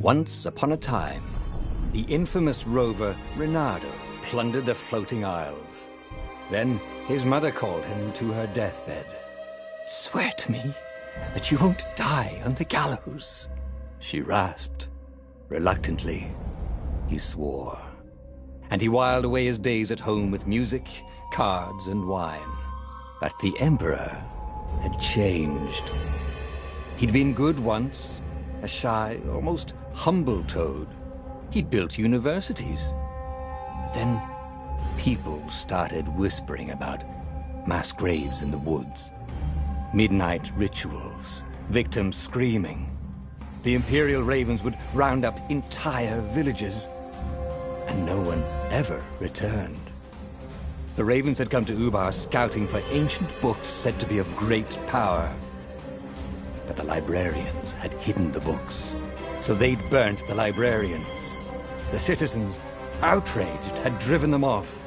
Once upon a time, the infamous rover Reynardo plundered the floating isles. Then his mother called him to her deathbed. "Swear to me that you won't die on the gallows," she rasped. Reluctantly, he swore. And he whiled away his days at home with music, cards, and wine. But the Emperor had changed. He'd been good once, a shy, almost humble toad. He'd built universities. But then people started whispering about mass graves in the woods, midnight rituals, victims screaming. The Imperial Ravens would round up entire villages, and no one ever returned. The Ravens had come to Ubar scouting for ancient books said to be of great power. But the librarians had hidden the books, so they'd burnt the librarians. The citizens, outraged, had driven them off.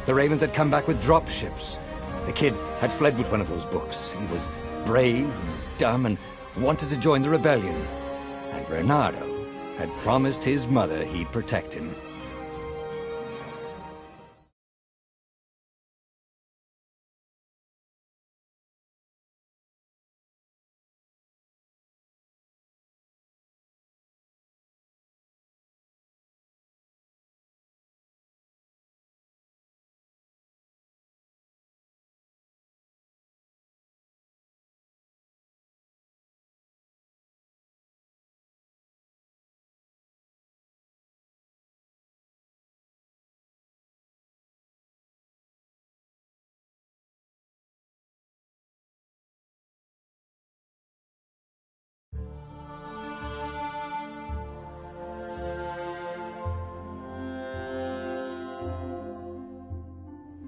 The Ravens had come back with dropships. The kid had fled with one of those books. He was brave and dumb and wanted to join the rebellion. And Reynardo had promised his mother he'd protect him.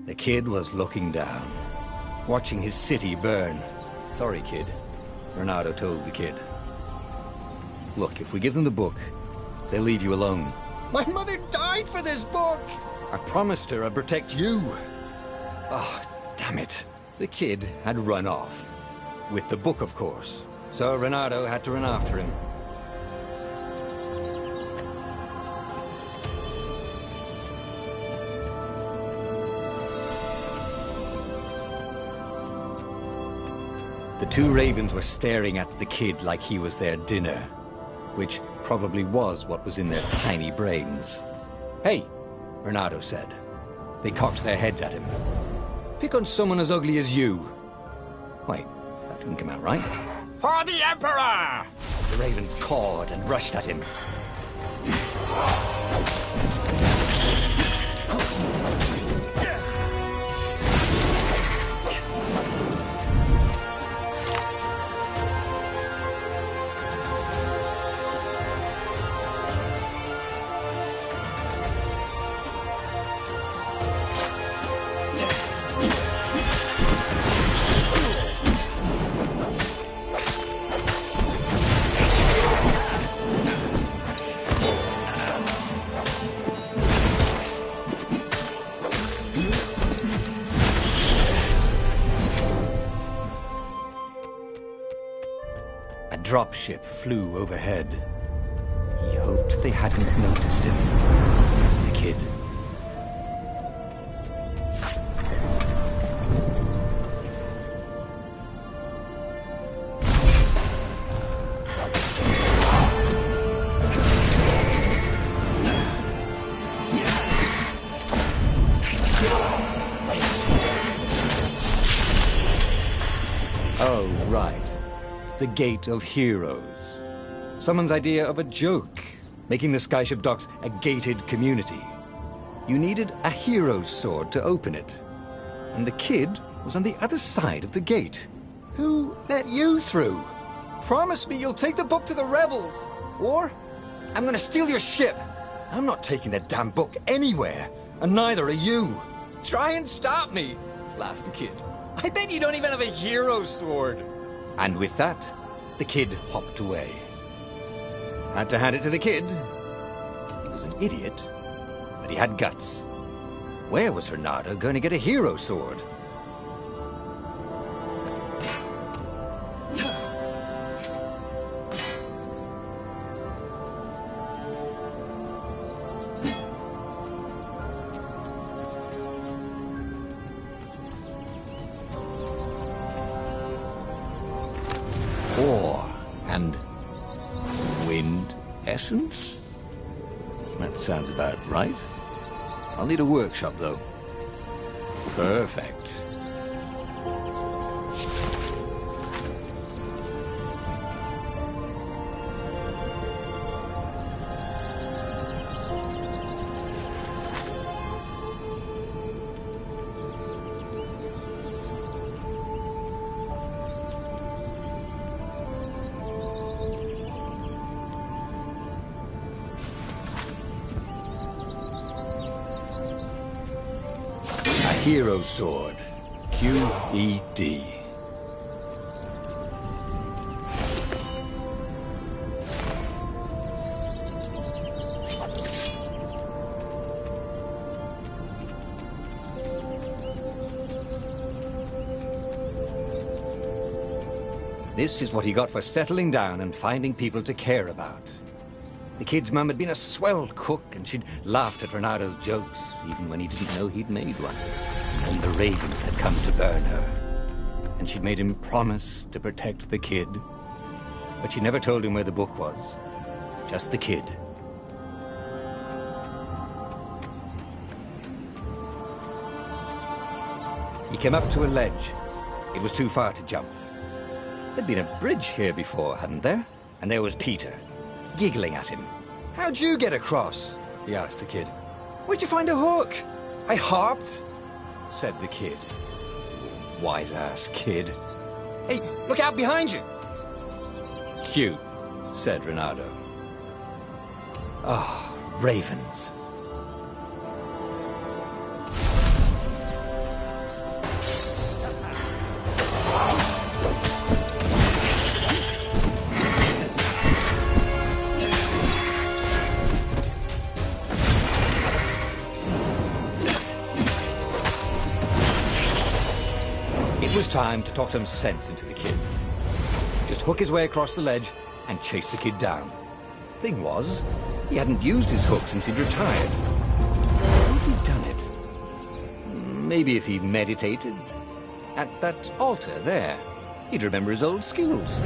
The kid was looking down, watching his city burn. "Sorry, kid," Reynardo told the kid. "Look, if we give them the book, they'll leave you alone." "My mother died for this book!" "I promised her I'd protect you." "Oh, damn it." The kid had run off. With the book, of course. So Reynardo had to run after him. The two Ravens were staring at the kid like he was their dinner, which probably was what was in their tiny brains. "Hey," Reynardo said. They cocked their heads at him. "Pick on someone as ugly as you." Wait, that didn't come out right. "For the Emperor!" The Ravens cawed and rushed at him. A dropship flew overhead. He hoped they hadn't noticed him. The kid. Oh, right. The Gate of Heroes. Someone's idea of a joke, making the skyship docks a gated community. You needed a hero's sword to open it. And the kid was on the other side of the gate. Who let you through? Promise me you'll take the book to the rebels, or I'm gonna steal your ship. I'm not taking that damn book anywhere, and neither are you. Try and stop me, laughed the kid. I bet you don't even have a hero sword. And with that, the kid hopped away. Had to hand it to the kid. He was an idiot, but he had guts. Where was Reynardo going to get a hero sword? innocence? That sounds about right. I'll need a workshop, though. Perfect. Hero Sword. QED. This is what he got for settling down and finding people to care about. The kid's mum had been a swell cook, and she'd laughed at Renado's jokes, even when he didn't know he'd made one. And the ravens had come to burn her. And she'd made him promise to protect the kid. But she never told him where the book was. Just the kid. He came up to a ledge. It was too far to jump. There'd been a bridge here before, hadn't there? And there was Peter, giggling at him. "How'd you get across?" he asked the kid. "Where'd you find a hook?" "I hopped," said the kid. Wise-ass kid. "Hey, look out behind you!" "Cute," said Renado. Oh, ravens. It was time to talk some sense into the kid. Just hook his way across the ledge and chase the kid down. Thing was, he hadn't used his hook since he'd retired. How had he done it? Maybe if he meditated. At that altar there, he'd remember his old skills.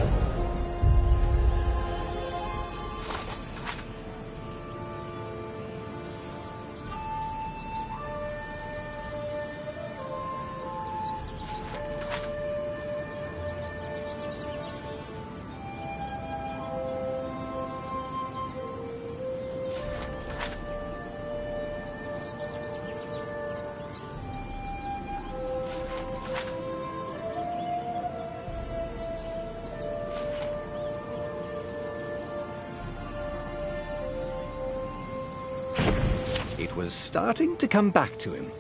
It was starting to come back to him.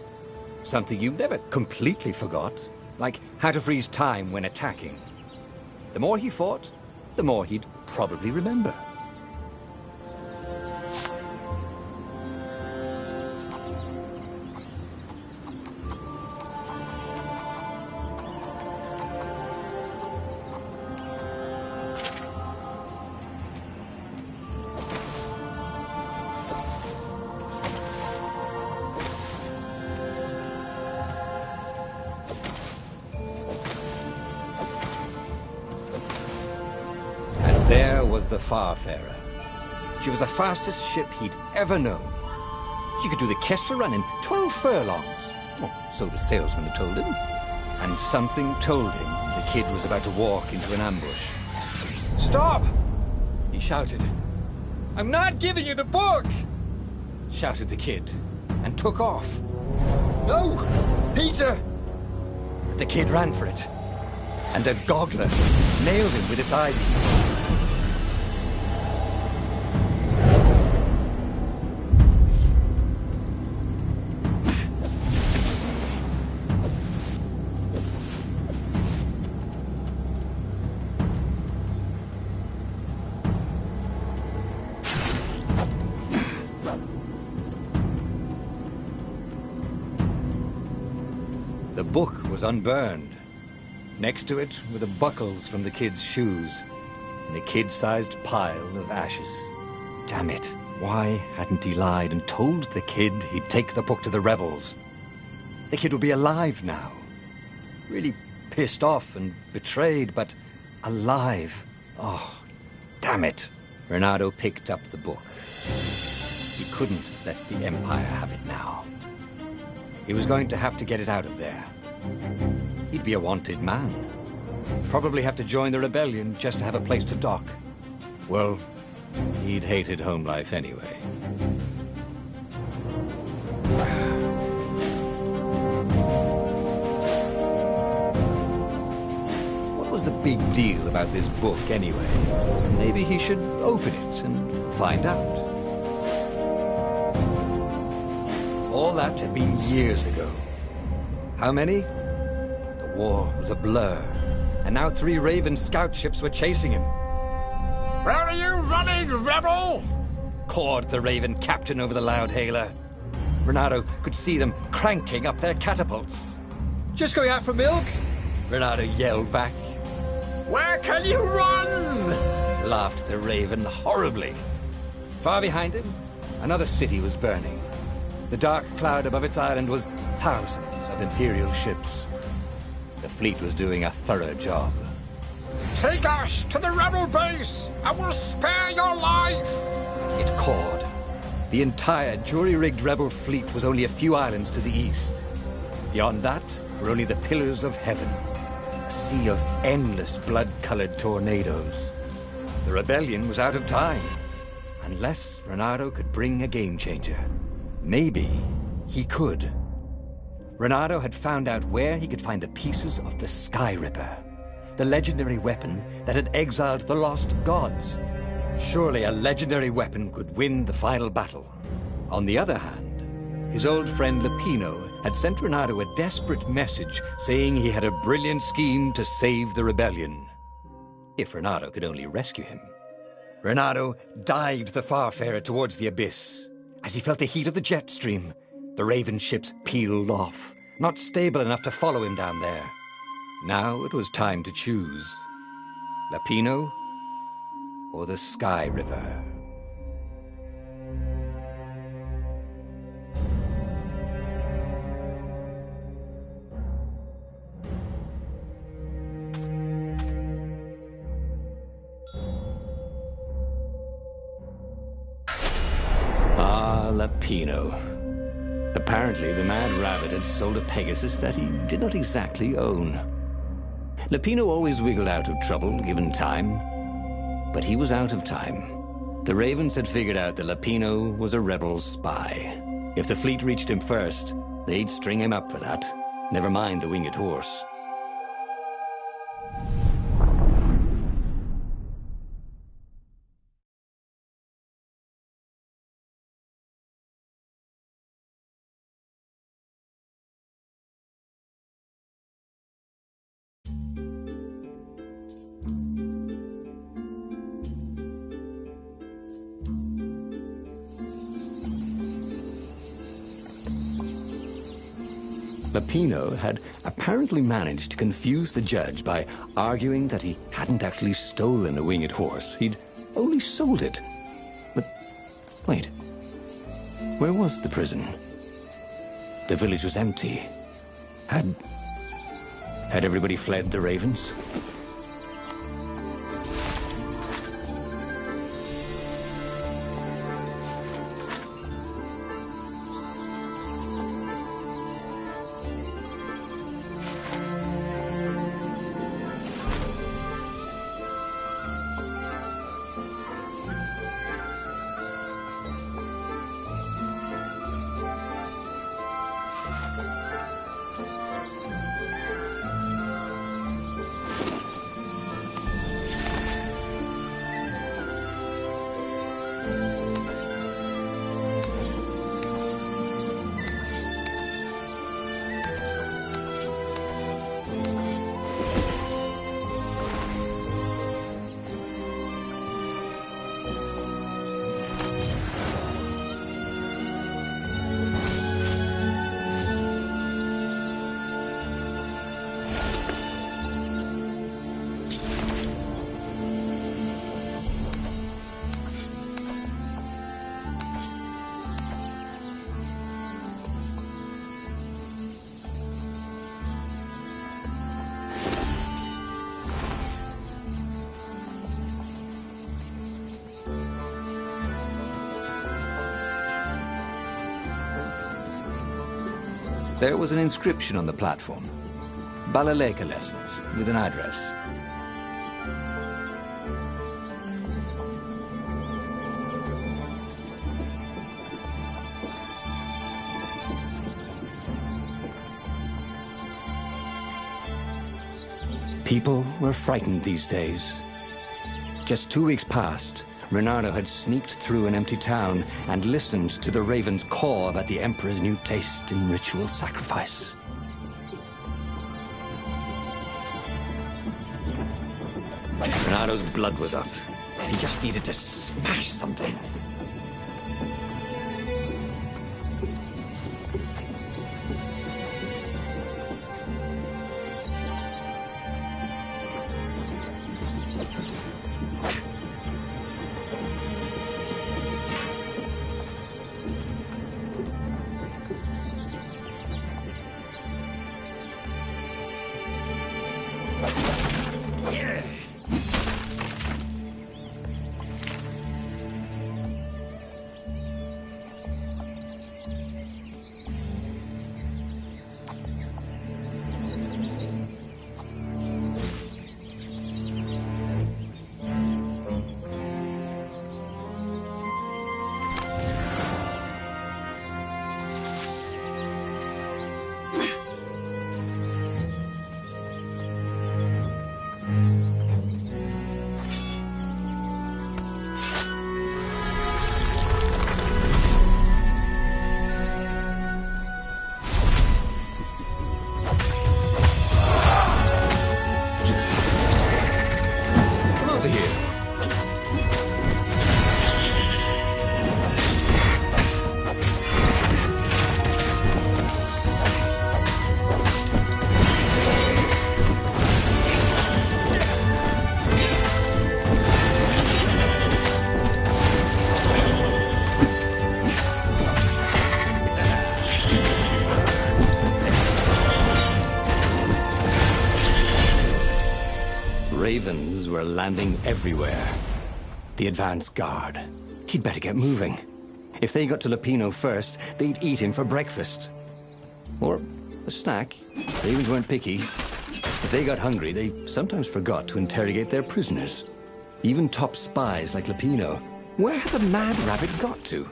Something you never completely forgot, like how to freeze time when attacking. The more he fought, the more he'd probably remember. There was the Farfarer. She was the fastest ship he'd ever known. She could do the Kestra run in 12 furlongs. Oh, so the salesman had told him. And something told him the kid was about to walk into an ambush. "Stop!" he shouted. "I'm not giving you the book!" shouted the kid, and took off. "No! Peter!" The kid ran for it, and a goggler nailed him with its eye. The book was unburned. Next to it were the buckles from the kid's shoes, and a kid-sized pile of ashes. Damn it, why hadn't he lied and told the kid he'd take the book to the rebels? The kid would be alive now. Really pissed off and betrayed, but alive. Oh, damn it. Reynardo picked up the book. He couldn't let the Empire have it now. He was going to have to get it out of there. He'd be a wanted man. Probably have to join the rebellion just to have a place to dock. Well, he'd hated home life anyway. What was the big deal about this book anyway? Maybe he should open it and find out. All that had been years ago. How many? The war was a blur, and now 3 Raven scout ships were chasing him. "Where are you running, rebel?" cawed the Raven captain over the loudhailer. Reynardo could see them cranking up their catapults. "Just going out for milk?" Reynardo yelled back. "Where can you run?" laughed the Raven horribly. Far behind him, another city was burning. The dark cloud above its island was thousands of Imperial ships. The fleet was doing a thorough job. "Take us to the rebel base! I will spare your life!" it cawed. The entire jury-rigged rebel fleet was only a few islands to the east. Beyond that were only the pillars of heaven, a sea of endless blood-colored tornadoes. The rebellion was out of time, unless Reynardo could bring a game-changer. Maybe he could. Reynardo had found out where he could find the pieces of the Sky Ripper, the legendary weapon that had exiled the lost gods. Surely a legendary weapon could win the final battle. On the other hand, his old friend Lapino had sent Reynardo a desperate message saying he had a brilliant scheme to save the rebellion. If Reynardo could only rescue him. Reynardo dived the Farfarer towards the abyss. As he felt the heat of the jet stream, the Raven ships peeled off, not stable enough to follow him down there. Now it was time to choose. Lapino or the Sky Ripper. Lapino. Apparently, the Mad Rabbit had sold a Pegasus that he did not exactly own. Lapino always wiggled out of trouble, given time. But he was out of time. The Ravens had figured out that Lapino was a rebel spy. If the fleet reached him first, they'd string him up for that. Never mind the winged horse. Lapino had apparently managed to confuse the judge by arguing that he hadn't actually stolen the winged horse. He'd only sold it. But wait, where was the prison? The village was empty. Had everybody fled the Ravens? There was an inscription on the platform. Balaleka lessons, with an address. People were frightened these days. Just 2 weeks past, Reynardo had sneaked through an empty town and listened to the ravens caw about the Emperor's new taste in ritual sacrifice. Reynardo's blood was up. He just needed to smash something. Ravens were landing everywhere. The advance guard. He'd better get moving. If they got to Lupino first, they'd eat him for breakfast. Or a snack. Ravens weren't picky. If they got hungry, they sometimes forgot to interrogate their prisoners. Even top spies like Lupino. Where had the mad rabbit got to?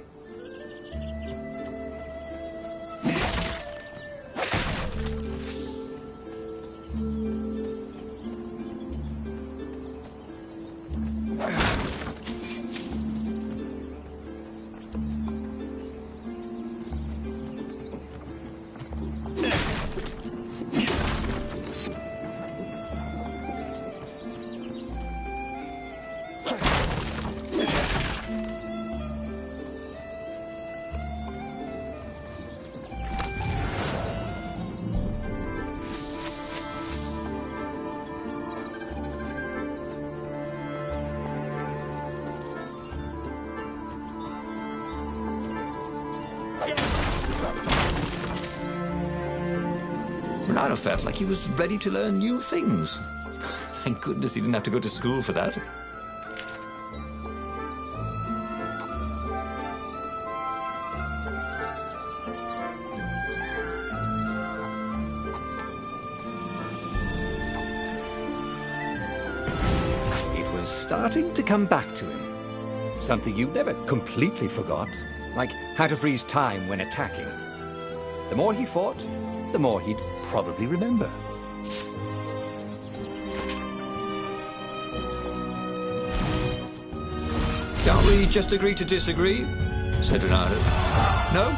Reynardo felt like he was ready to learn new things. Thank goodness he didn't have to go to school for that. It was starting to come back to him. Something you never completely forgot, like how to freeze time when attacking. The more he fought, the more he'd probably remember. Can't we just agree to disagree? Said Reynardo. No?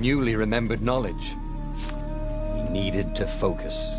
newly remembered knowledge. He needed to focus.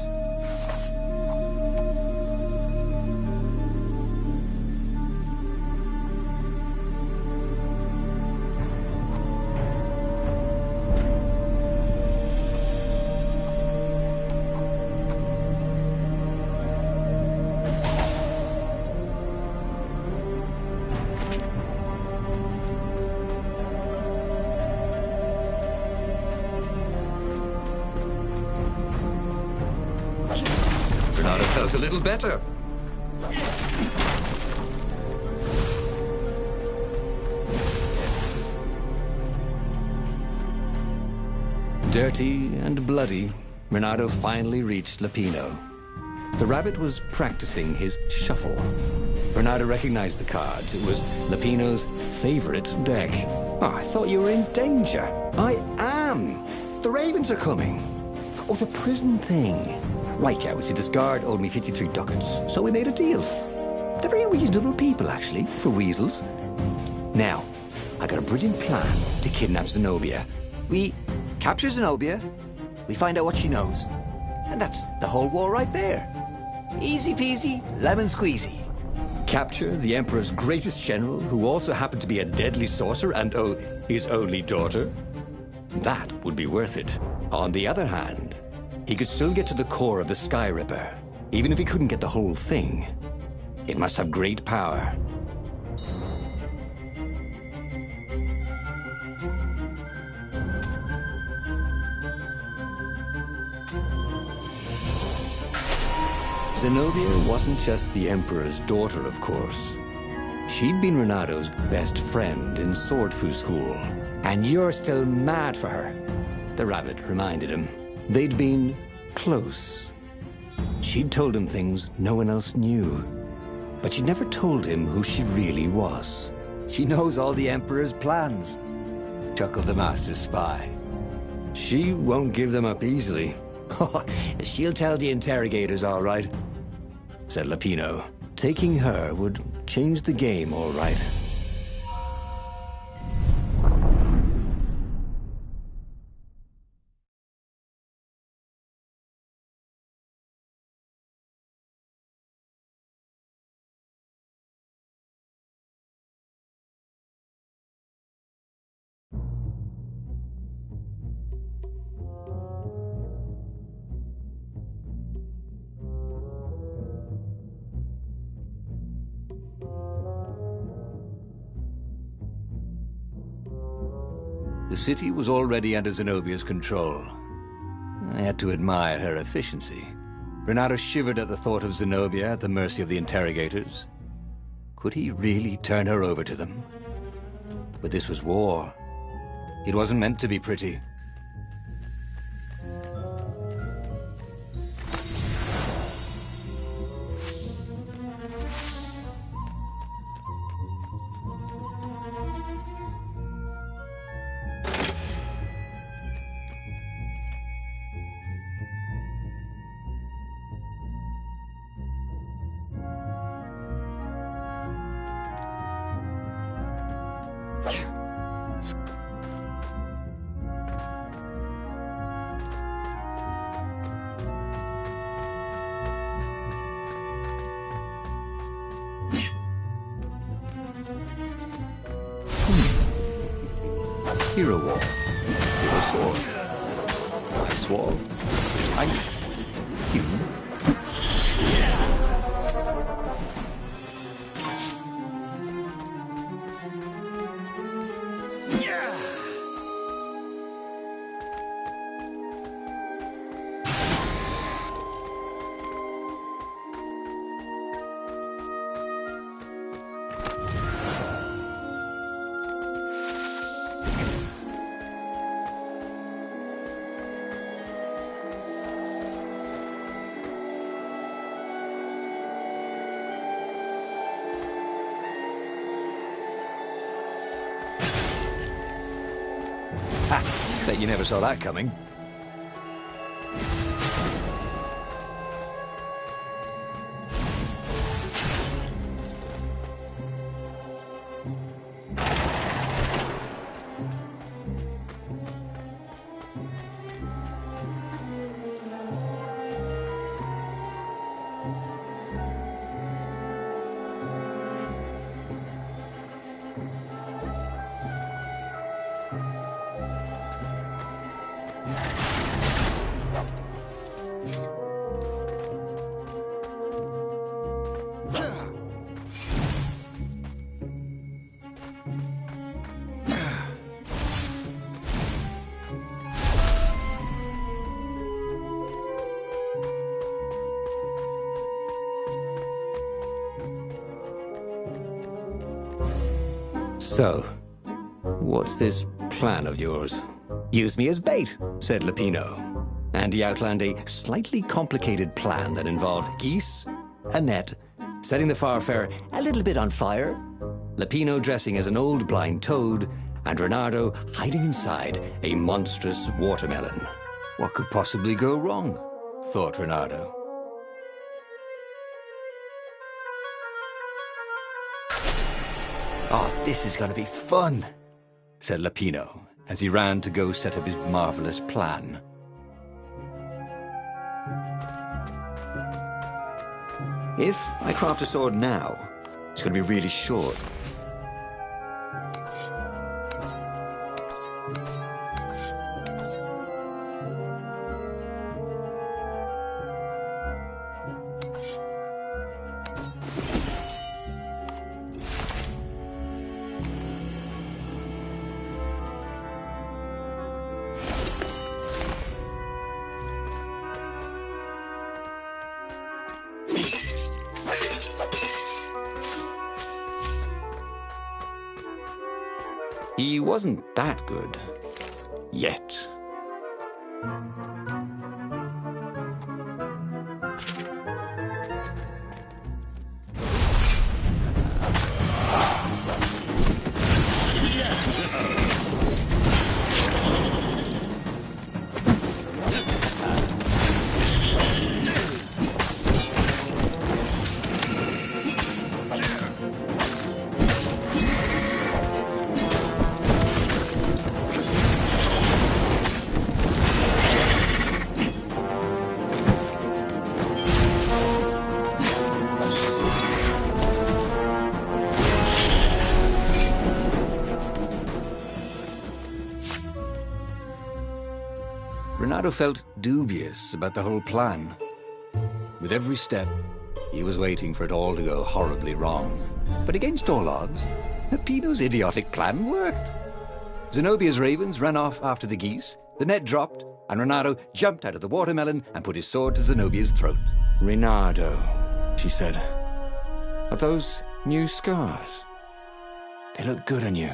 Renato felt a little better. Dirty and bloody, Renato finally reached Lapino. The rabbit was practicing his shuffle. Renato recognized the cards. It was Lapino's favorite deck. Oh, I thought you were in danger. I am. The ravens are coming. Oh, the prison thing. Right, yeah, we see this guard owed me 53 ducats, so we made a deal. They're very reasonable people, actually, for weasels. Now, I got a brilliant plan to kidnap Zenobia. We capture Zenobia, we find out what she knows, and that's the whole war right there. Easy peasy, lemon squeezy. Capture the Emperor's greatest general, who also happened to be a deadly sorcerer and, oh, his only daughter? That would be worth it. On the other hand, he could still get to the core of the Sky Ripper, even if he couldn't get the whole thing. It must have great power. Zenobia wasn't just the Emperor's daughter, of course. She'd been Renato's best friend in Sword Fu school. And you're still mad for her, the rabbit reminded him. They'd been close. She'd told him things no one else knew, but she'd never told him who she really was. She knows all the Emperor's plans, chuckled the master spy. She won't give them up easily. She'll tell the interrogators, all right, said Lapino. Taking her would change the game, all right. The city was already under Zenobia's control. I had to admire her efficiency. Renato shivered at the thought of Zenobia at the mercy of the interrogators. Could he really turn her over to them? But this was war. It wasn't meant to be pretty. Hero wall. Hero sword. Ice wall. Ice. Human. Bet you never saw that coming. So, what's this plan of yours? Use me as bait, said Lupino. And he outlined a slightly complicated plan that involved geese, a net, setting the Farfarer a little bit on fire, Lupino dressing as an old blind toad, and Renardo hiding inside a monstrous watermelon. What could possibly go wrong? Thought Renardo. Oh, this is going to be fun, said Lupino, as he ran to go set up his marvelous plan. If I craft a sword now, it's going to be really short. He wasn't that good. Yet. Renardo felt dubious about the whole plan. With every step, he was waiting for it all to go horribly wrong. But against all odds, Lupino's idiotic plan worked. Zenobia's ravens ran off after the geese, the net dropped, and Renardo jumped out of the watermelon and put his sword to Zenobia's throat. Renardo, she said, are those new scars? They look good on you.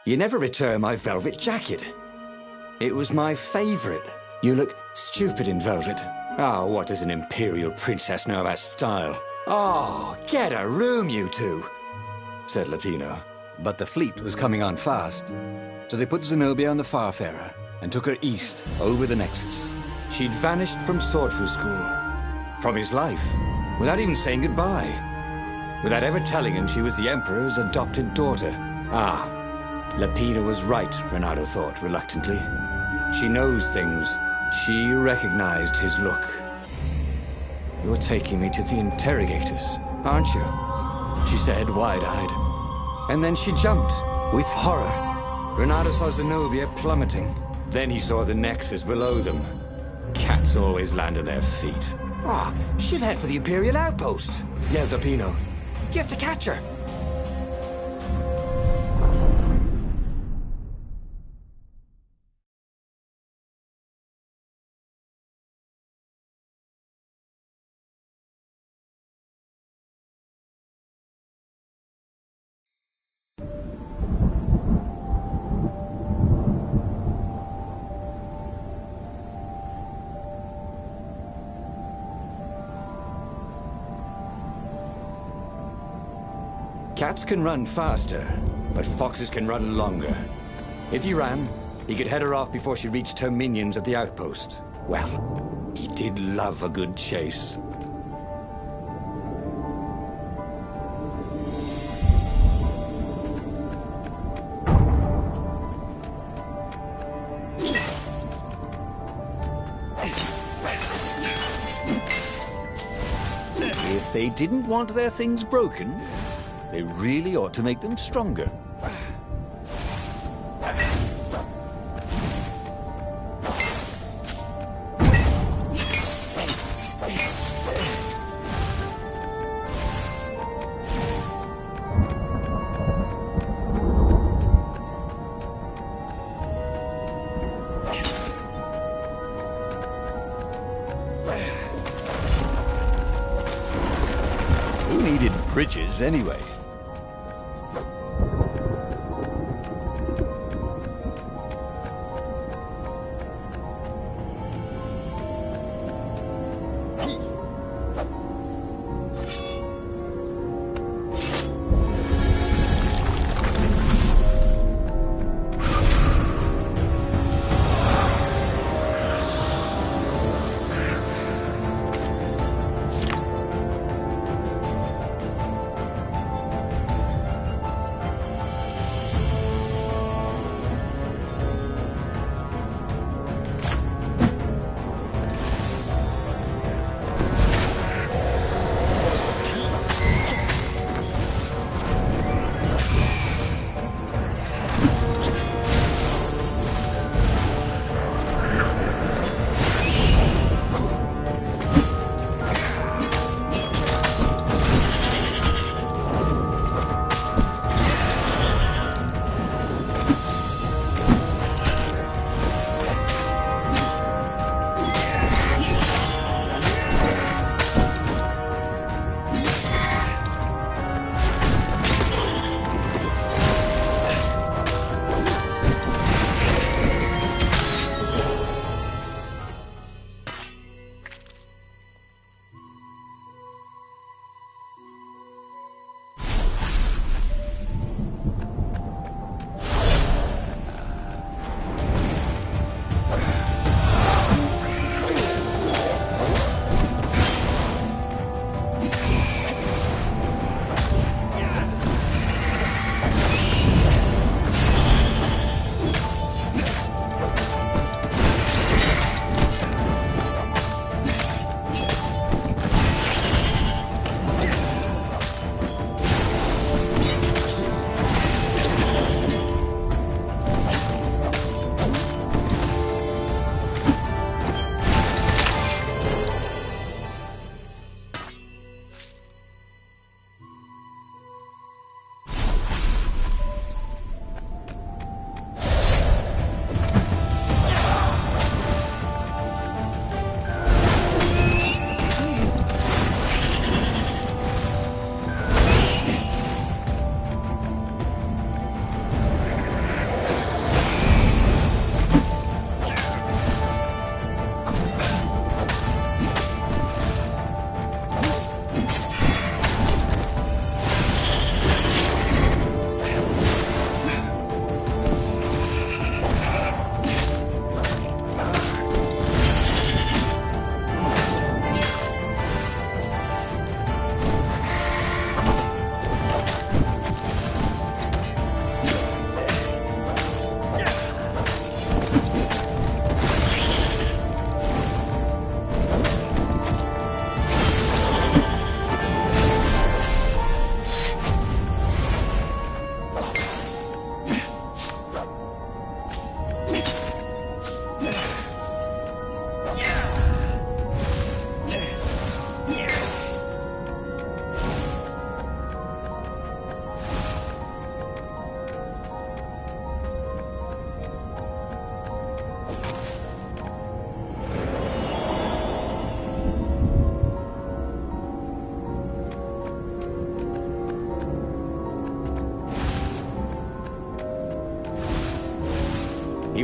You never returned my velvet jacket. It was my favorite. You look stupid in velvet. Oh, what does an imperial princess know about style? Oh, get a room, you two, said Lupino. But the fleet was coming on fast, so they put Zenobia on the Farfarer and took her east over the Nexus. She'd vanished from Swordfu School, from his life, without even saying goodbye, without ever telling him she was the Emperor's adopted daughter. Ah, Lupino was right, Renardo thought reluctantly. She knows things. She recognized his look. You're taking me to the interrogators, aren't you? She said, wide-eyed. And then she jumped, with horror. Renardo saw Zenobia plummeting. Then he saw the Nexus below them. Cats always land on their feet. Ah, she'll head for the Imperial outpost, yelled Lupino. You have to catch her. Cats can run faster, but foxes can run longer. If he ran, he could head her off before she reached her minions at the outpost. Well, he did love a good chase. If they didn't want their things broken, they really ought to make them stronger. Who needed bridges anyway?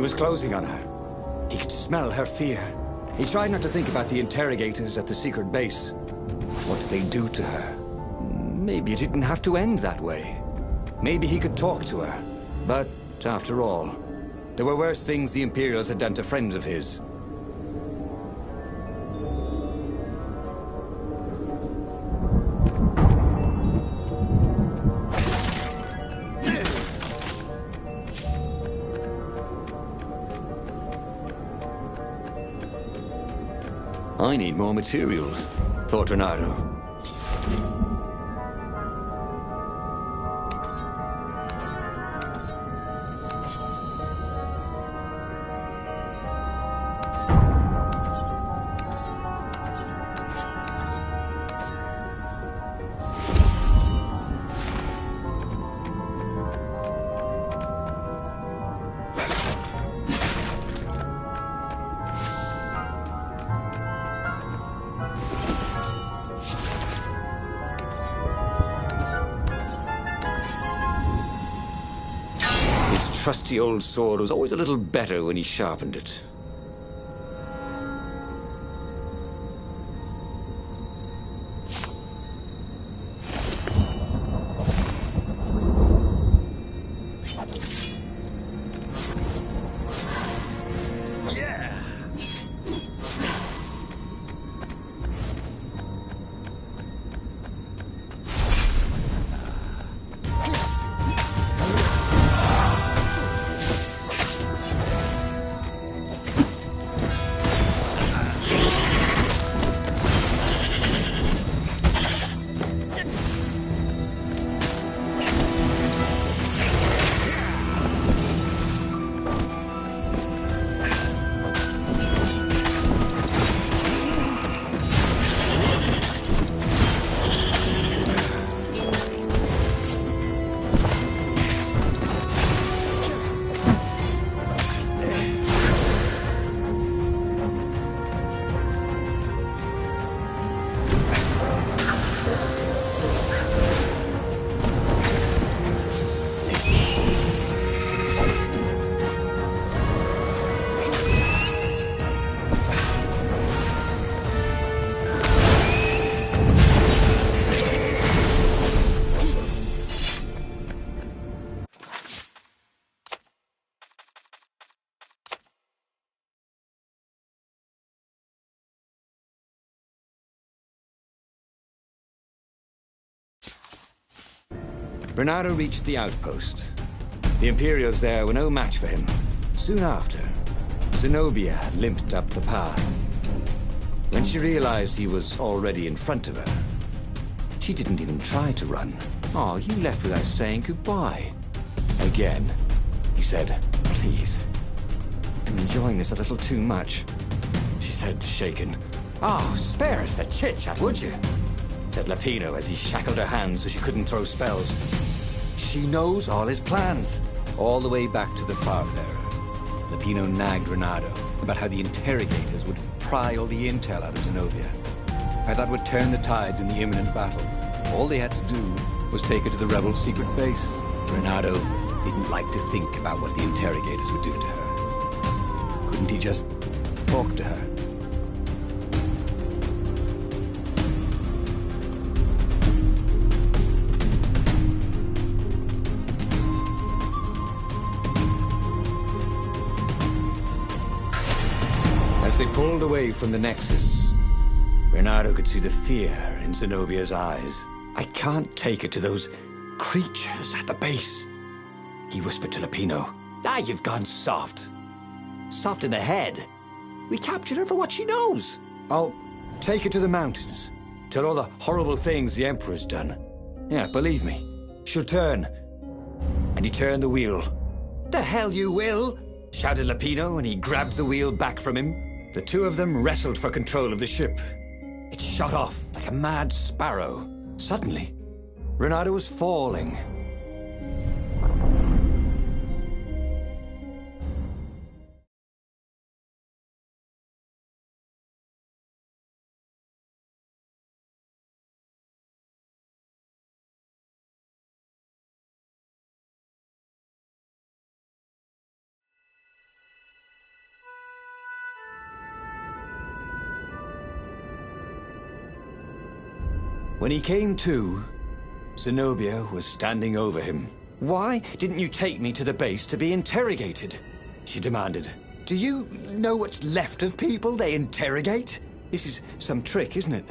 He was closing on her. He could smell her fear. He tried not to think about the interrogators at the secret base. What did they do to her? Maybe it didn't have to end that way. Maybe he could talk to her. But, after all, there were worse things the Imperials had done to friends of his. I need more materials, thought Renato. Trusty old sword was always a little better when he sharpened it. Renato reached the outpost. The Imperials there were no match for him. Soon after, Zenobia limped up the path. When she realized he was already in front of her, she didn't even try to run. Oh, you left without saying goodbye. Again, he said, "Please, I'm enjoying this a little too much," she said, shaken. Oh, spare us the chit-chat, would you? Said Lapino as he shackled her hands so she couldn't throw spells. She knows all his plans. All the way back to the Farfarer, Lapino nagged Renato about how the interrogators would pry all the intel out of Zenobia. How that would turn the tides in the imminent battle. All they had to do was take her to the rebel secret base. Renato didn't like to think about what the interrogators would do to her. Couldn't he just talk to her? As they pulled away from the Nexus, Renato could see the fear in Zenobia's eyes. "I can't take her to those creatures at the base," he whispered to Lapino. Ah, you've gone soft. Soft in the head. We captured her for what she knows. "I'll take her to the mountains. Tell all the horrible things the Emperor's done. Yeah, believe me, she'll turn." And he turned the wheel. The hell you will! Shouted Lapino, and he grabbed the wheel back from him. The two of them wrestled for control of the ship. It shot off like a mad sparrow. Suddenly, Renato was falling. When he came to, Zenobia was standing over him. "Why didn't you take me to the base to be interrogated?" she demanded. "Do you know what's left of people they interrogate? This is some trick, isn't it?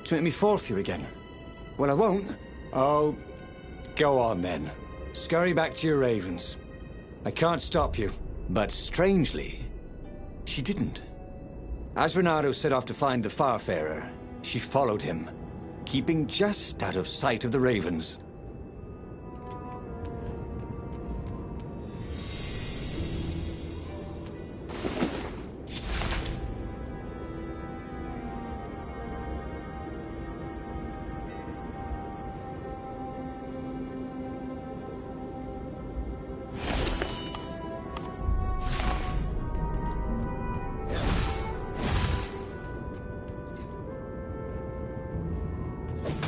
To make me fall for you again. Well, I won't. Oh, go on then. Scurry back to your ravens. I can't stop you." But strangely, she didn't. As Renato set off to find the Farfarer, she followed him, keeping just out of sight of the ravens.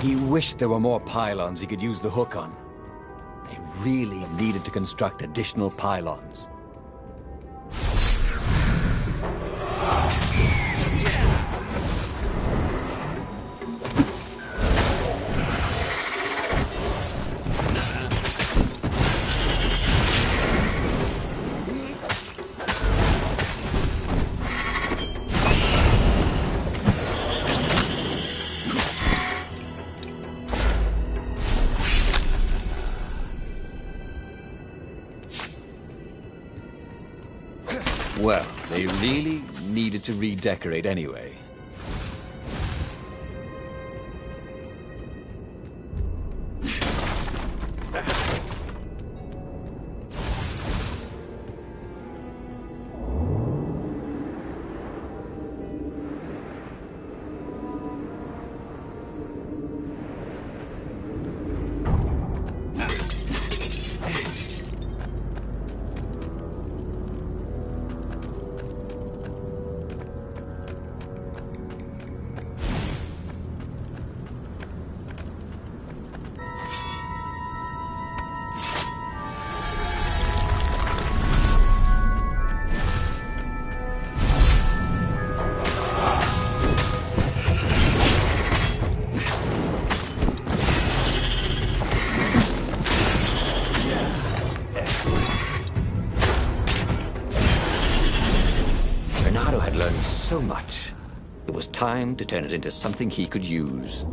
He wished there were more pylons he could use the hook on. They really needed to construct additional pylons. Well, they really needed to redecorate anyway. So much. It was time to turn it into something he could use.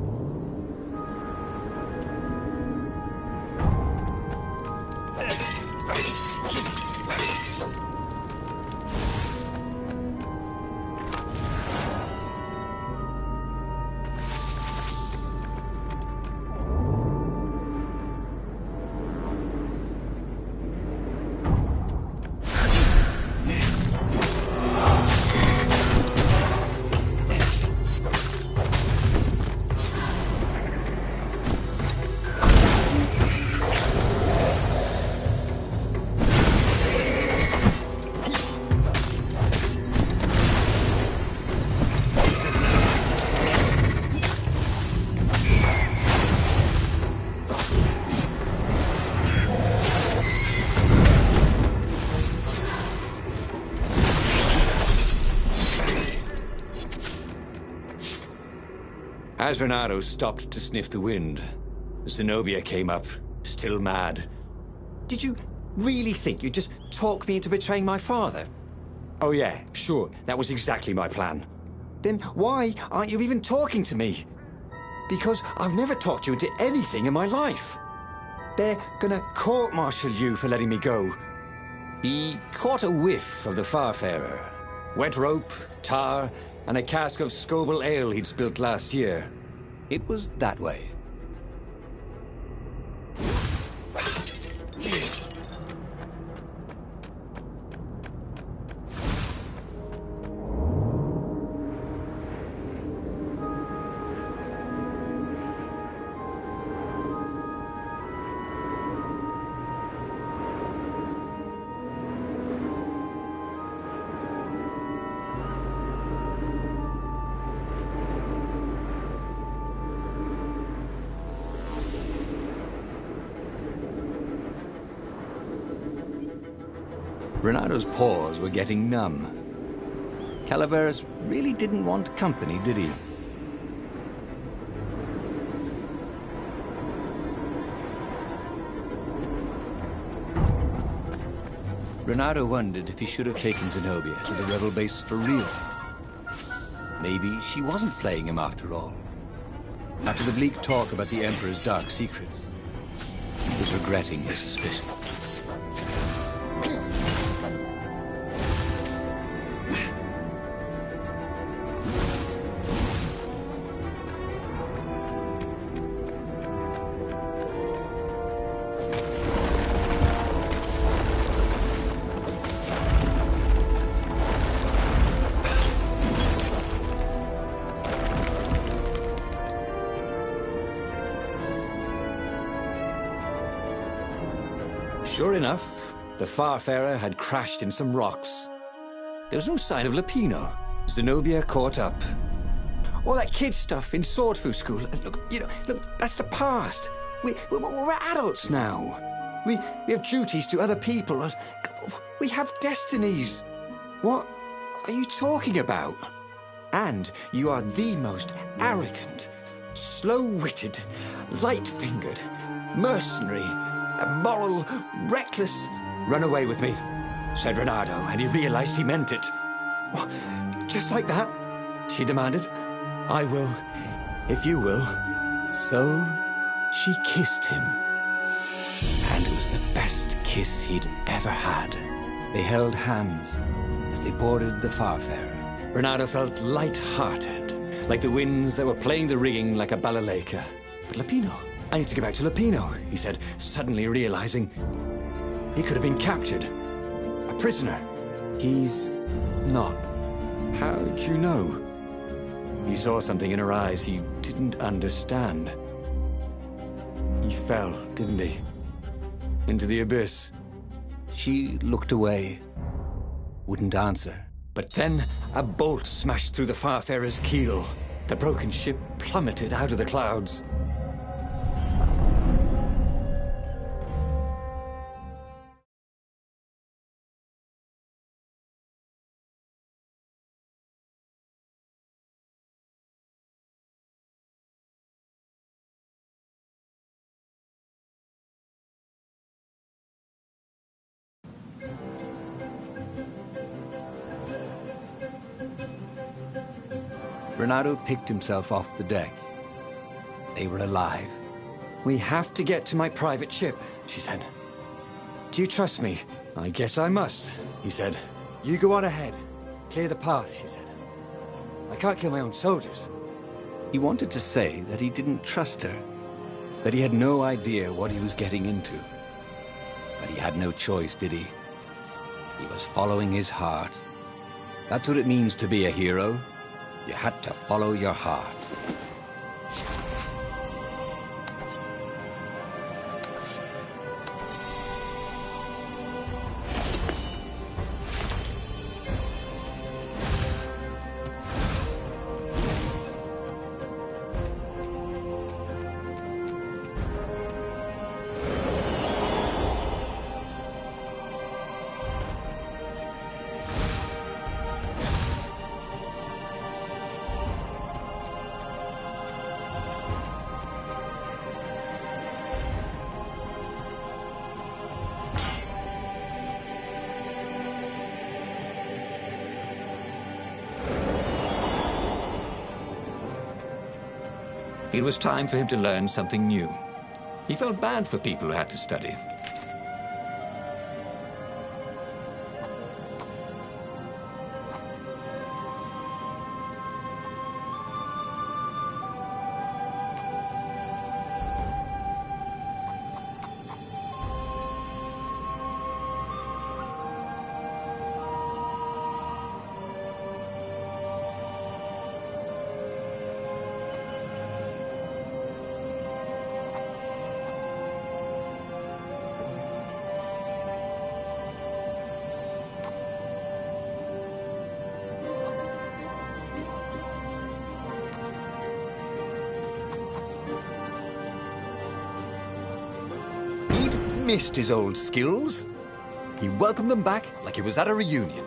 As Renato stopped to sniff the wind, Zenobia came up, still mad. "Did you really think you'd just talk me into betraying my father?" "Oh yeah, sure, that was exactly my plan." "Then why aren't you even talking to me?" "Because I've never talked you into anything in my life. They're gonna court-martial you for letting me go." He caught a whiff of the Farfarer. Wet rope, tar, and a cask of Scobel ale he'd spilt last year. It was that way. Renato's paws were getting numb. Calaveras really didn't want company, did he? Renato wondered if he should have taken Zenobia to the rebel base for real. Maybe she wasn't playing him after all. After the bleak talk about the Emperor's dark secrets, he was regretting his suspicion. Sure enough, the Farfarer had crashed in some rocks. There was no sign of Lupino. Zenobia caught up. All that kid stuff in Swordfu School. Look, that's the past. We're adults now. We have duties to other people. We have destinies. What are you talking about? And you are the most arrogant, slow-witted, light-fingered, mercenary, immoral, reckless. Run away with me, said Renato, and he realized he meant it. What? Just like that? She demanded. I will, if you will. So she kissed him. And it was the best kiss he'd ever had. They held hands as they boarded the Farfarer. Renato felt light-hearted, like the winds that were playing the rigging like a balalaika. But Lupino, I need to get back to Lupino, he said, suddenly realizing he could have been captured. A prisoner. He's not. How'd you know? He saw something in her eyes he didn't understand. He fell, didn't he? Into the abyss. She looked away, wouldn't answer. But then a bolt smashed through the Farfarer's keel. The broken ship plummeted out of the clouds. Renato picked himself off the deck. They were alive. We have to get to my private ship, she said. Do you trust me? I guess I must, he said. You go on ahead. Clear the path, she said. I can't kill my own soldiers. He wanted to say that he didn't trust her, that he had no idea what he was getting into. But he had no choice, did he? He was following his heart. That's what it means to be a hero. You had to follow your heart. It was time for him to learn something new. He felt bad for people who had to study. Missed his old skills. He welcomed them back like he was at a reunion.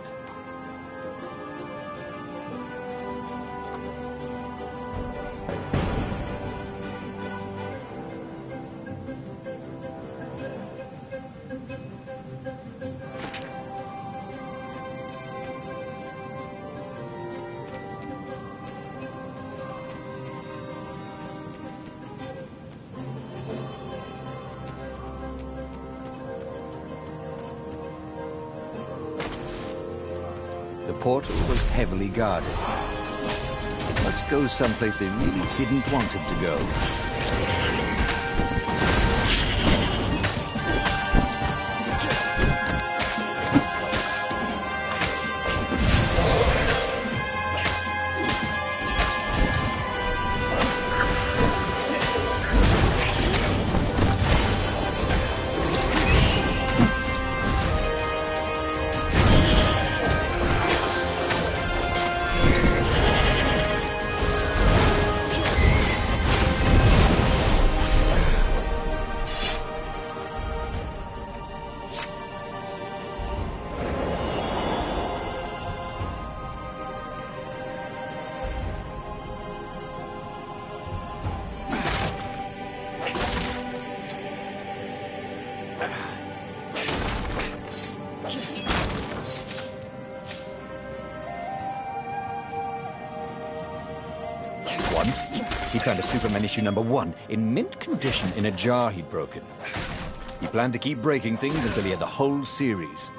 The portal was heavily guarded. It must go someplace they really didn't want it to go. Once, he found a Superman issue #1 in mint condition in a jar he'd broken. He planned to keep breaking things until he had the whole series.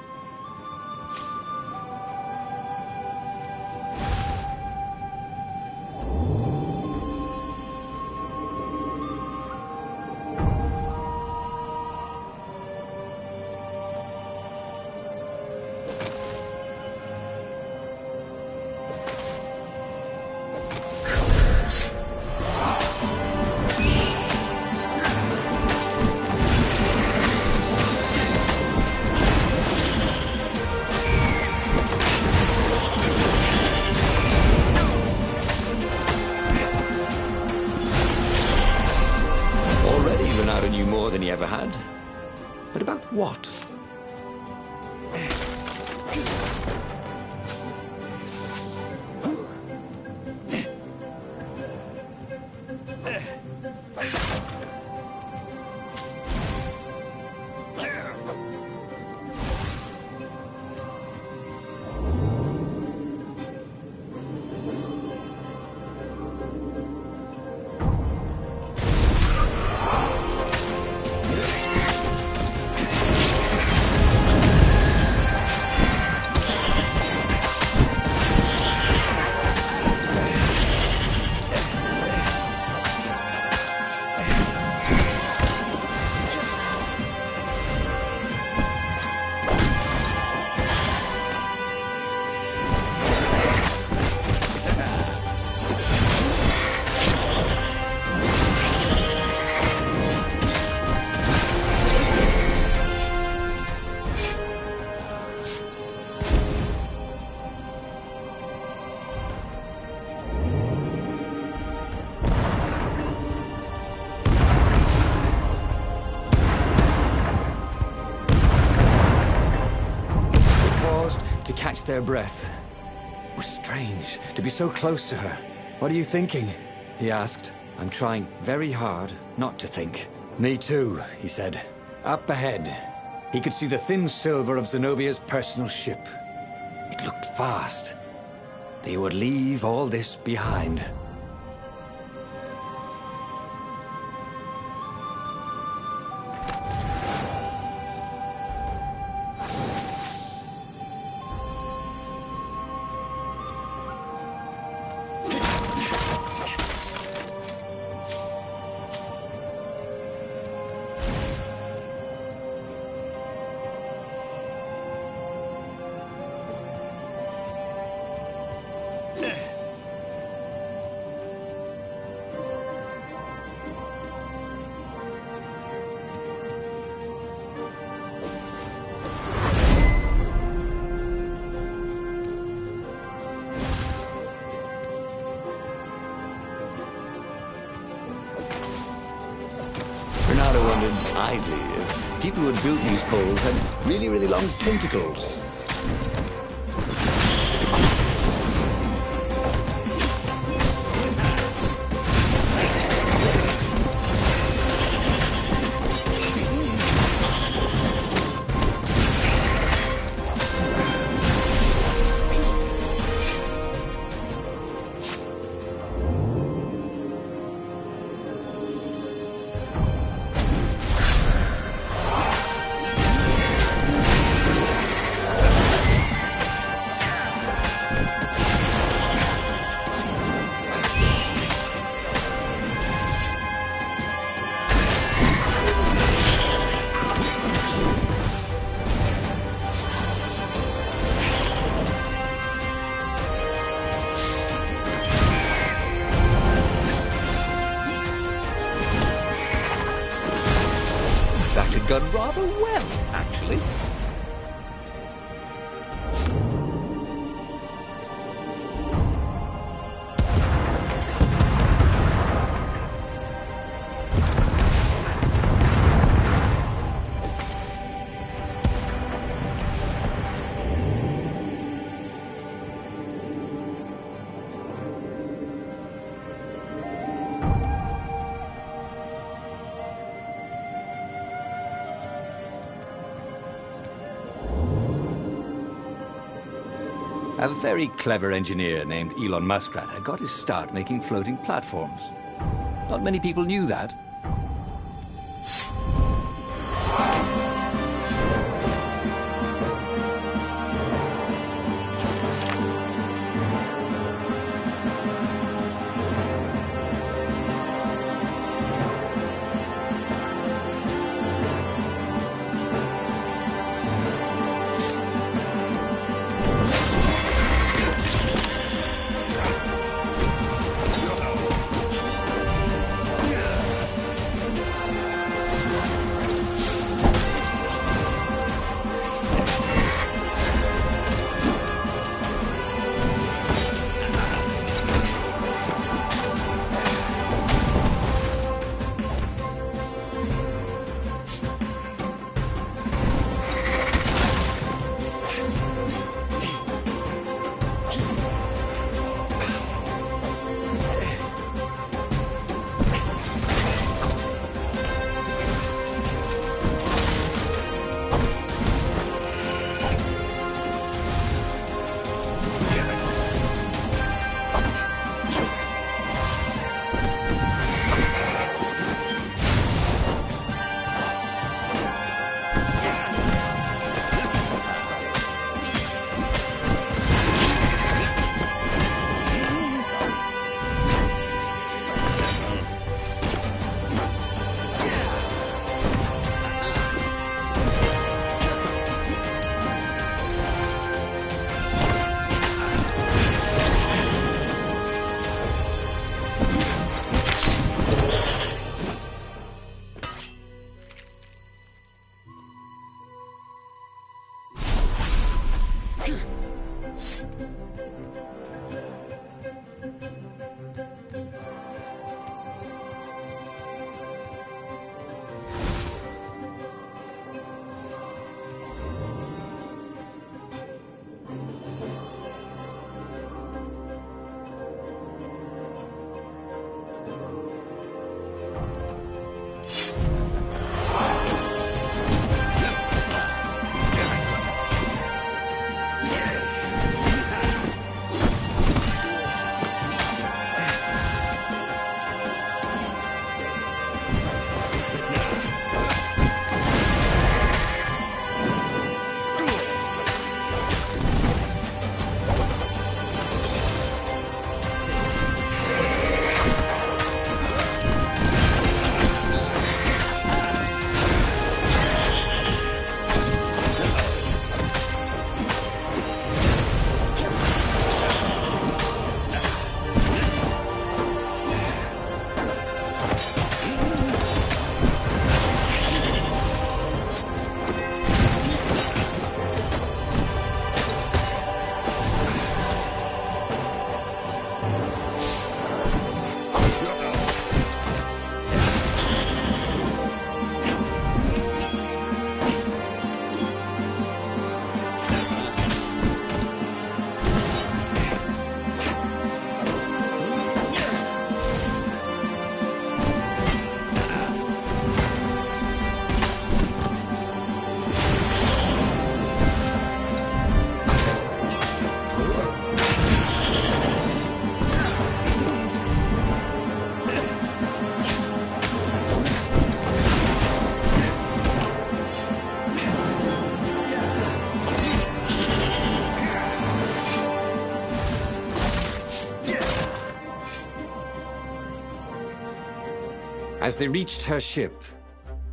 Leonardo knew more than he ever had. But about what? To catch their breath. It was strange to be so close to her. "What are you thinking?" he asked. "I'm trying very hard not to think." "Me too," he said. Up ahead, he could see the thin silver of Zenobia's personal ship. It looked fast. They would leave all this behind. Bernardo wondered idly if people who had built these poles had really long tentacles. gun rather well, actually. A very clever engineer named Elon Muskrat had got his start making floating platforms. Not many people knew that. As they reached her ship,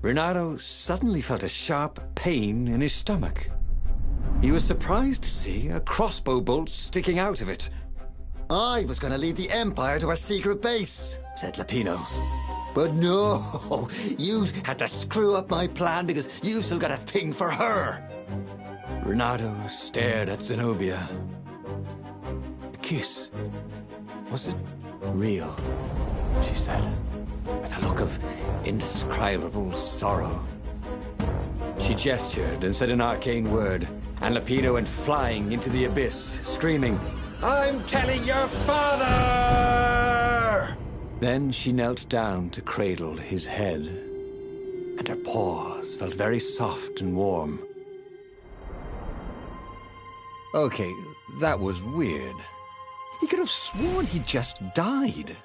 Renato suddenly felt a sharp pain in his stomach. He was surprised to see a crossbow bolt sticking out of it. I was going to lead the Empire to a secret base. said Lapino. But no, you had to screw up my plan because you've still got a thing for her. Renato stared at Zenobia. The kiss, was it real? She said, with a look of indescribable sorrow. She gestured and said an arcane word, and Lapino went flying into the abyss, screaming, "I'm telling your father!" Then she knelt down to cradle his head, and her paws felt very soft and warm. Okay, that was weird. He could have sworn he just died.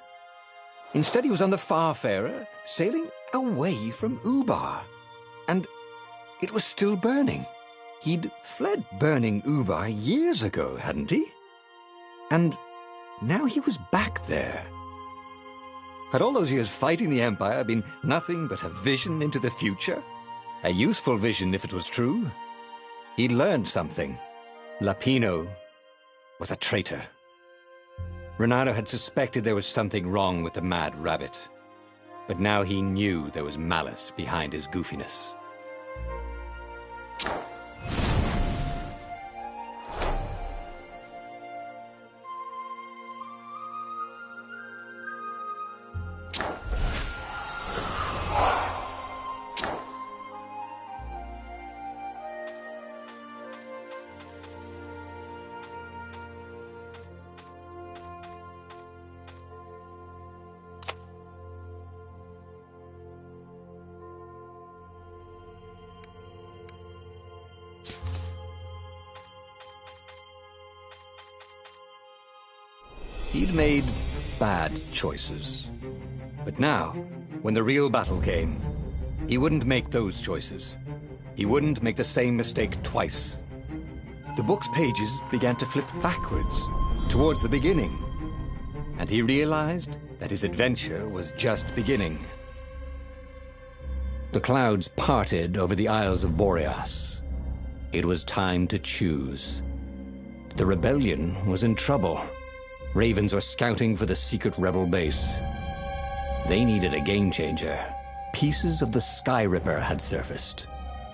Instead, he was on the Farfarer, sailing away from Ubar. And it was still burning. He'd fled burning Ubar years ago, hadn't he? And now he was back there. Had all those years fighting the Empire been nothing but a vision into the future? A useful vision if it was true. He'd learned something. Lapino was a traitor. Renato had suspected there was something wrong with the Mad Rabbit. But now he knew there was malice behind his goofiness. He'd made bad choices. But now, when the real battle came, he wouldn't make those choices. He wouldn't make the same mistake twice. The book's pages began to flip backwards, towards the beginning. And he realized that his adventure was just beginning. The clouds parted over the Isles of Boreas. It was time to choose. The rebellion was in trouble. Ravens were scouting for the secret rebel base. They needed a game-changer. Pieces of the Sky Ripper had surfaced.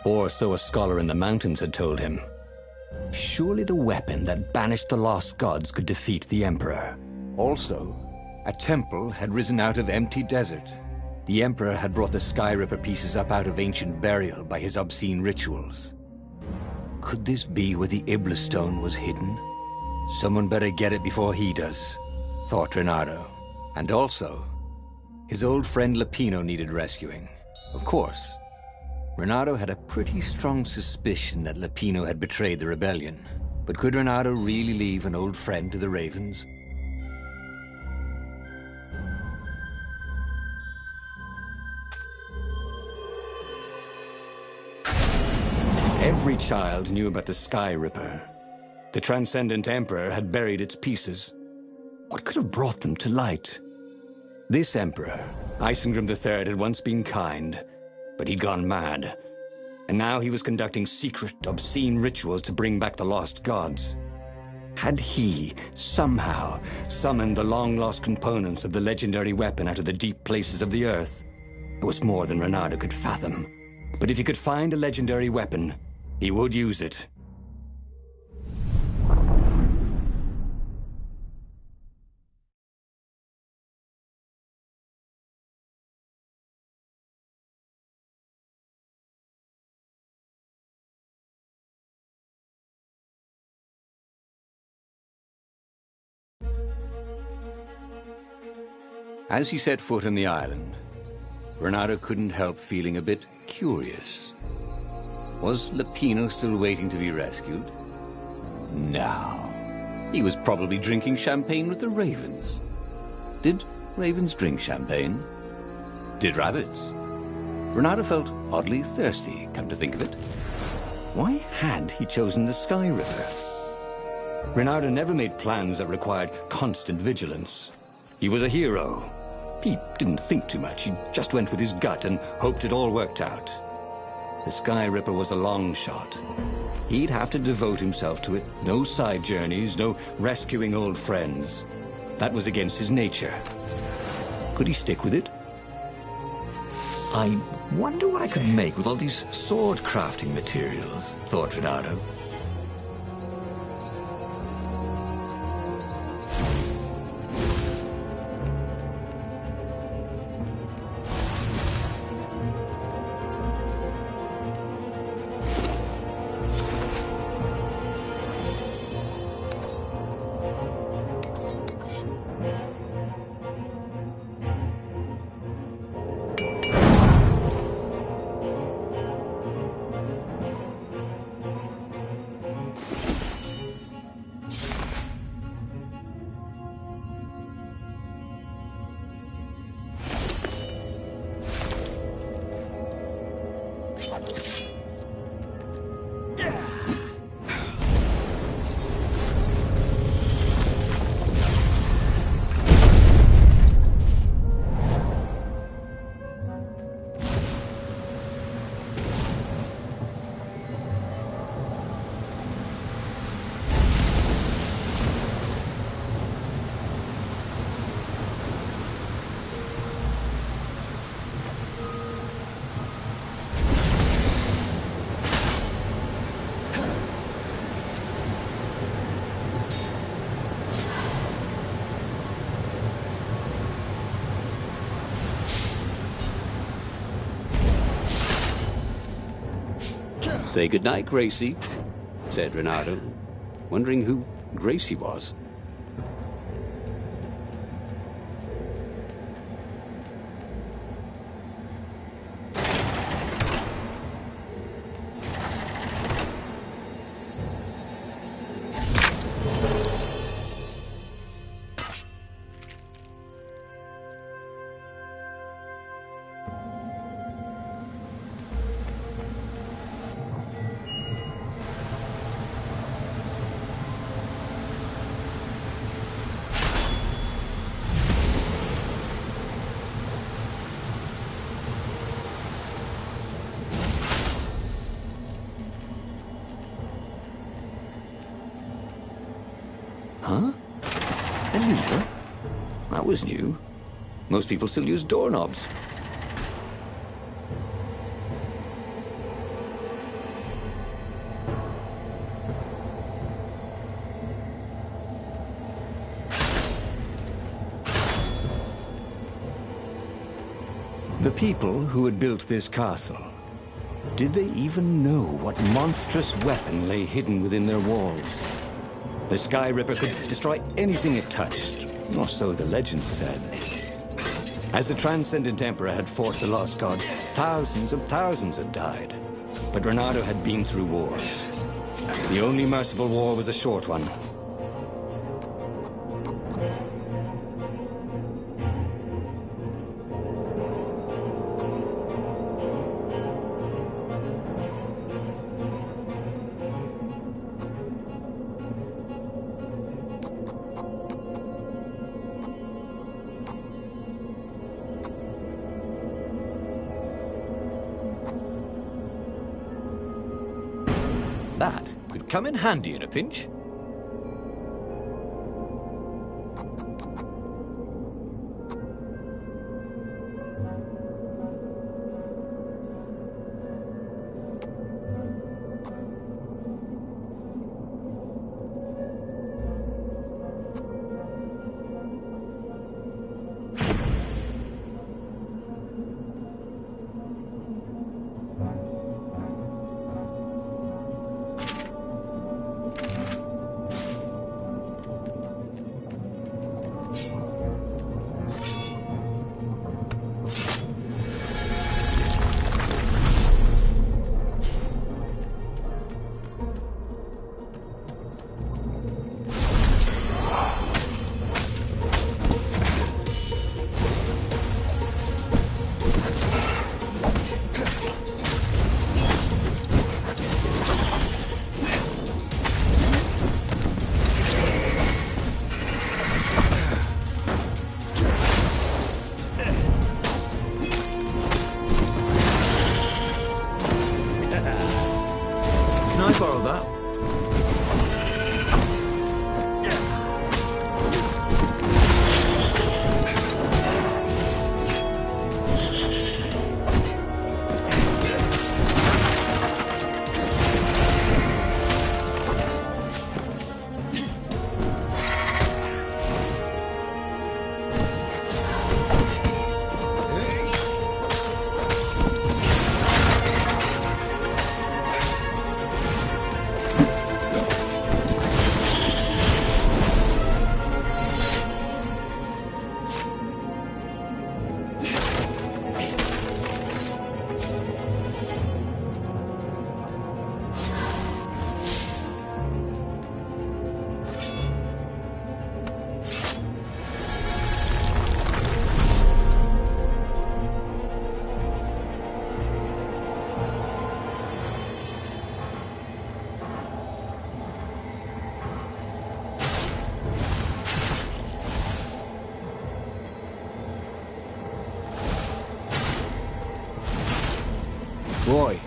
Or so a scholar in the mountains had told him. Surely the weapon that banished the lost gods could defeat the Emperor. Also, a temple had risen out of empty desert. The Emperor had brought the Sky Ripper pieces up out of ancient burial by his obscene rituals. Could this be where the Iblis stone was hidden? Someone better get it before he does, thought Renato. And also, his old friend Lapino needed rescuing. Of course, Renato had a pretty strong suspicion that Lapino had betrayed the rebellion. But could Renato really leave an old friend to the Ravens? Every child knew about the Sky Ripper. The Transcendent Emperor had buried its pieces. What could have brought them to light? This Emperor, Isengrim III, had once been kind, but he'd gone mad. And now he was conducting secret, obscene rituals to bring back the lost gods. Had he, somehow, summoned the long-lost components of the legendary weapon out of the deep places of the earth? It was more than Renato could fathom. But if he could find a legendary weapon, he would use it. As he set foot on the island, Renato couldn't help feeling a bit curious. Was Lapino still waiting to be rescued? No. He was probably drinking champagne with the ravens. Did ravens drink champagne? Did rabbits? Renato felt oddly thirsty, come to think of it. Why had he chosen the Sky Ripper? Renato never made plans that required constant vigilance. He was a hero. He didn't think too much. He just went with his gut and hoped it all worked out. The Sky Ripper was a long shot. He'd have to devote himself to it. No side journeys, no rescuing old friends. That was against his nature. Could he stick with it? I wonder what I could make with all these sword crafting materials, thought Renato. Say goodnight, Gracie, said Renato, wondering who Gracie was. Huh? A lever? That was new. Most people still use doorknobs. The people who had built this castle, did they even know what monstrous weapon lay hidden within their walls? The Sky Ripper could destroy anything it touched, or so the legend said. As the Transcendent Emperor had fought the Lost Gods, thousands of thousands had died. But Renato had been through wars. The only merciful war was a short one. That could come in handy in a pinch. Can I borrow that? Boy,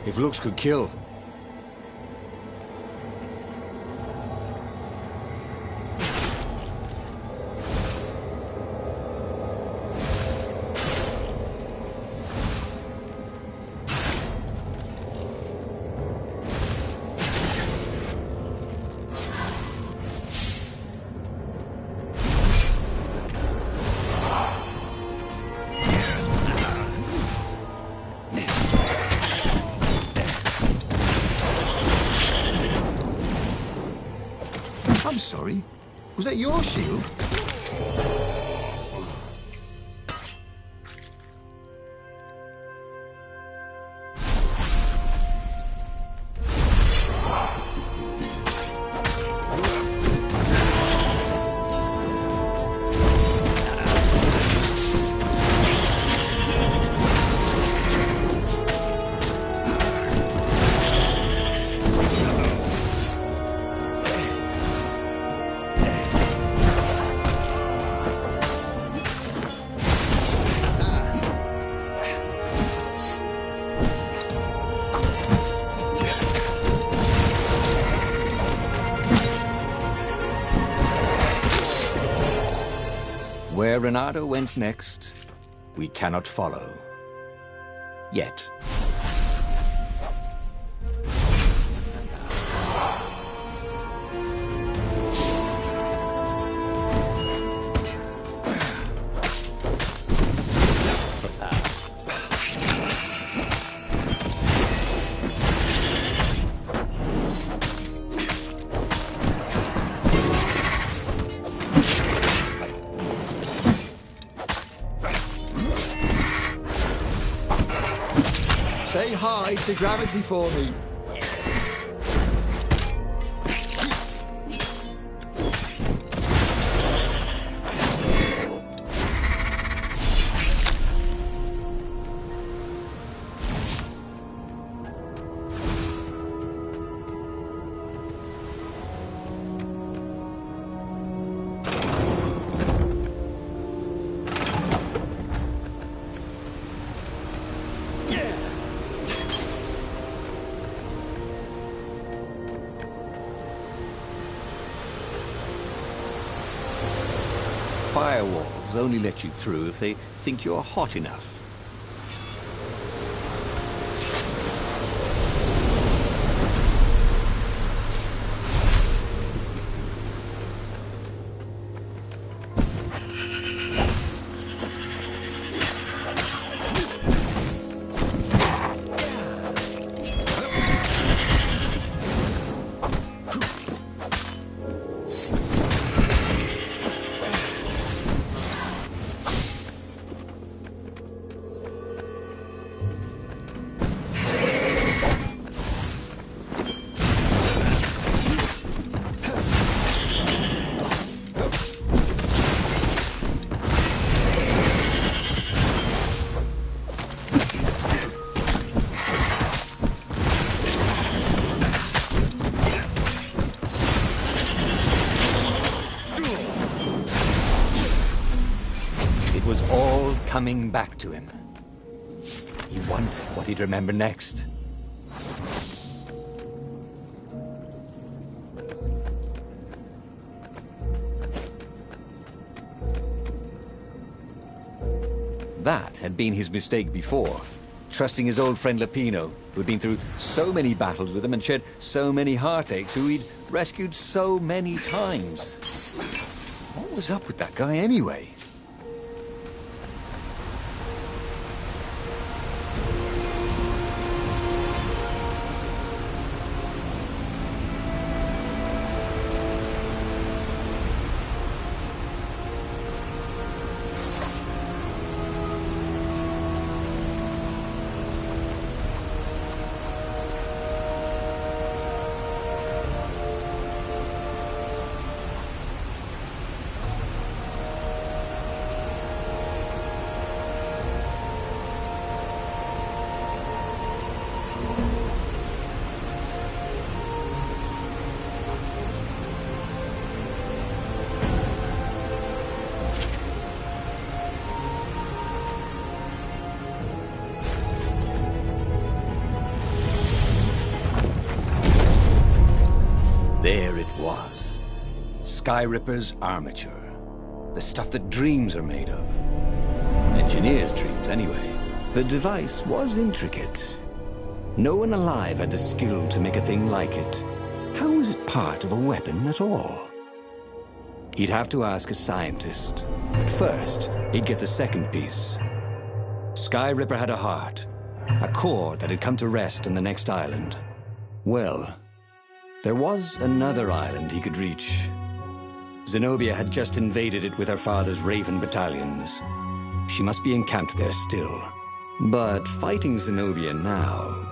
if looks could kill. I'm sorry. Was that your shield? Where Renato went next, we cannot follow. Yet. Say hi to gravity for me. Firewalls only let you through if they think you're hot enough. It was all coming back to him. He wondered what he'd remember next. That had been his mistake before, trusting his old friend Lapino, who'd been through so many battles with him and shed so many heartaches, who he'd rescued so many times. What was up with that guy anyway? There it was. Skyripper's armature. The stuff that dreams are made of. Engineers' dreams, anyway. The device was intricate. No one alive had the skill to make a thing like it. How was it part of a weapon at all? He'd have to ask a scientist. But first, he'd get the second piece. Skyripper had a heart. A core that had come to rest on the next island. Well, there was another island he could reach. Zenobia had just invaded it with her father's Raven battalions. She must be encamped there still. But fighting Zenobia now,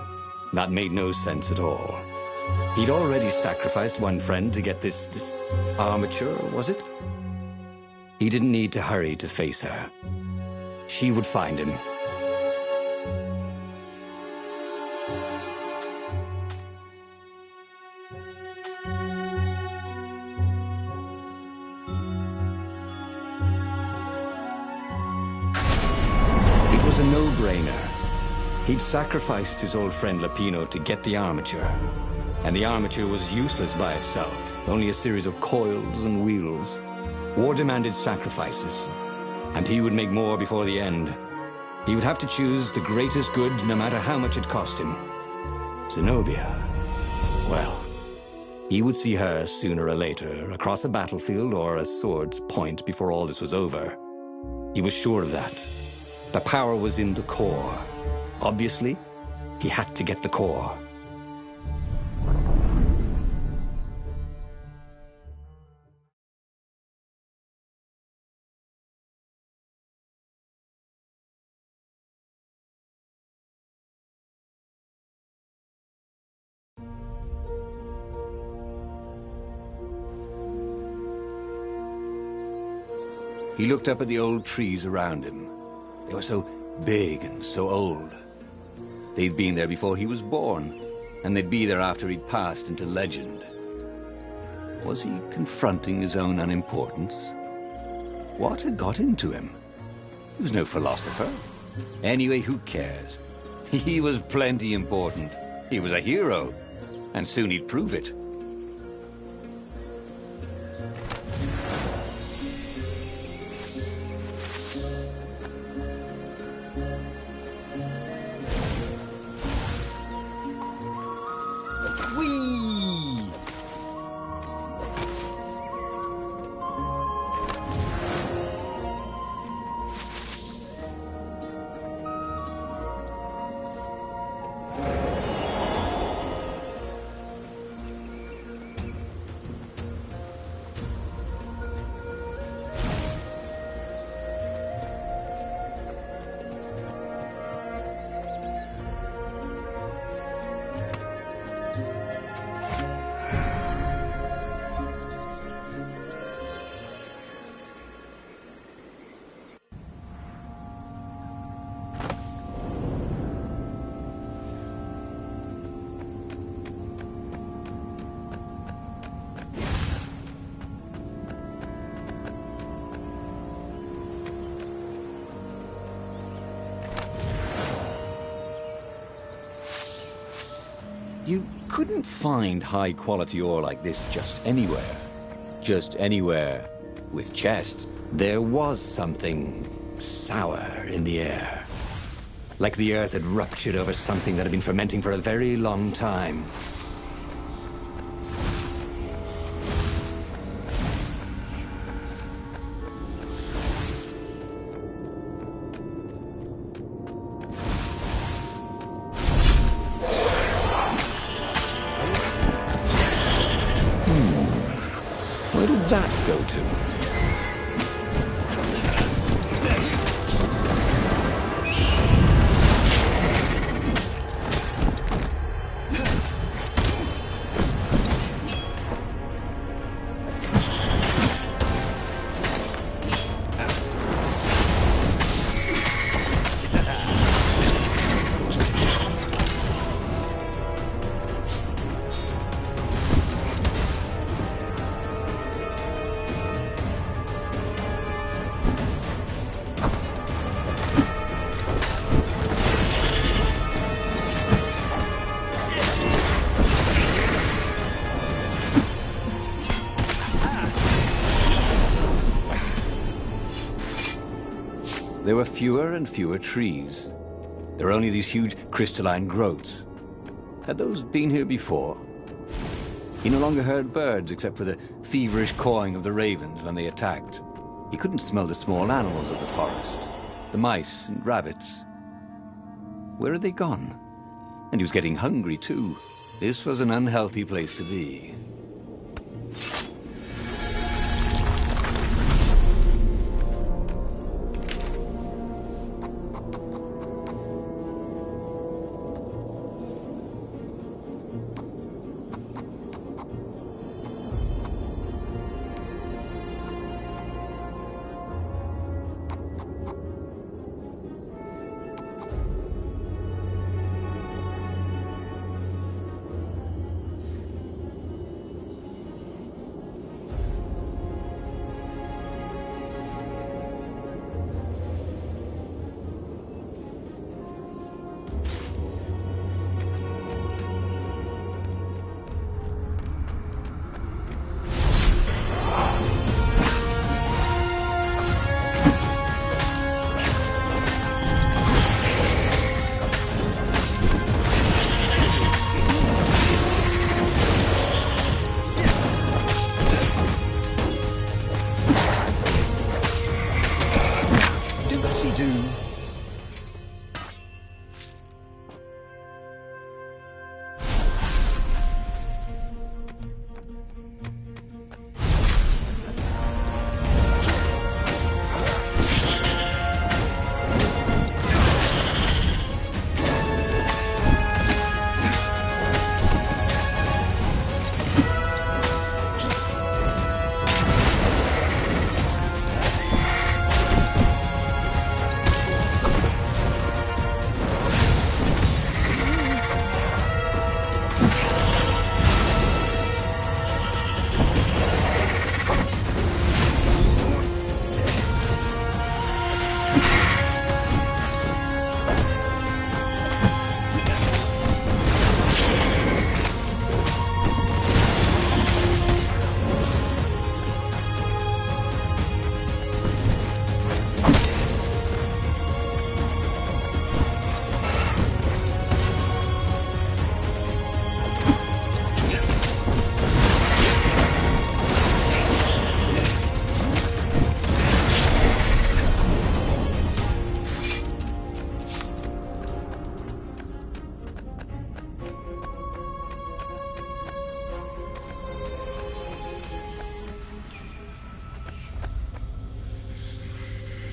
that made no sense at all. He'd already sacrificed one friend to get this armature, was it? He didn't need to hurry to face her. She would find him. It was a no-brainer. He'd sacrificed his old friend Lapino to get the armature. And the armature was useless by itself, only a series of coils and wheels. War demanded sacrifices, and he would make more before the end. He would have to choose the greatest good, no matter how much it cost him. Zenobia. Well, he would see her sooner or later, across a battlefield or a sword's point before all this was over. He was sure of that. The power was in the core. Obviously, he had to get the core. He looked up at the old trees around him. They were so big and so old. They'd been there before he was born, and they'd be there after he'd passed into legend. Was he confronting his own unimportance? What had got into him? He was no philosopher. Anyway, who cares? He was plenty important. He was a hero, and soon he'd prove it. You couldn't find high-quality ore like this just anywhere. Just anywhere with chests. There was something sour in the air. Like the earth had ruptured over something that had been fermenting for a very long time. Where did that go to? there were fewer and fewer trees. There were only these huge crystalline growths. Had those been here before? He no longer heard birds except for the feverish cawing of the ravens when they attacked. He couldn't smell the small animals of the forest, the mice and rabbits. Where had they gone? And he was getting hungry too. This was an unhealthy place to be.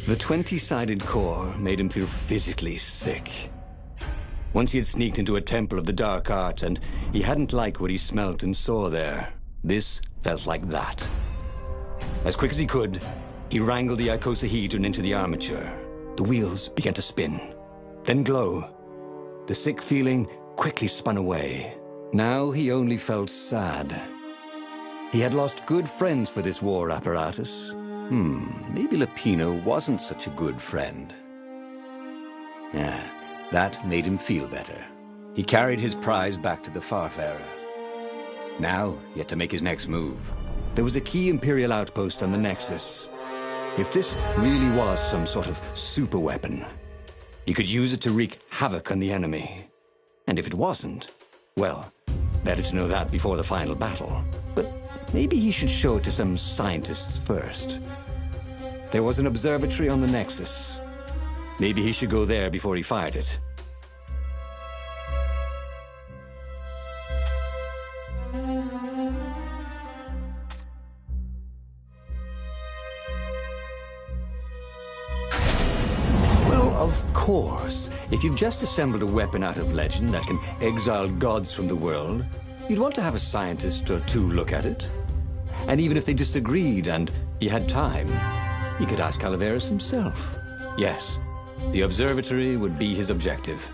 The 20-sided core made him feel physically sick. Once he had sneaked into a temple of the dark arts, and he hadn't liked what he smelt and saw there. This felt like that. As quick as he could, he wrangled the icosahedron into the armature. The wheels began to spin, then glow. The sick feeling quickly spun away. Now he only felt sad. He had lost good friends for this war apparatus. Maybe Lapino wasn't such a good friend. Yeah, that made him feel better. He carried his prize back to the Farfarer. Now, he had to make his next move. There was a key Imperial outpost on the Nexus. If this really was some sort of super weapon, he could use it to wreak havoc on the enemy. And if it wasn't, well, better to know that before the final battle. But maybe he should show it to some scientists first. There was an observatory on the Nexus. Maybe he should go there before he fired it. Well, of course. If you've just assembled a weapon out of legend that can exile gods from the world, you'd want to have a scientist or two look at it. And even if they disagreed and he had time, he could ask Calaveras himself. Yes, the observatory would be his objective.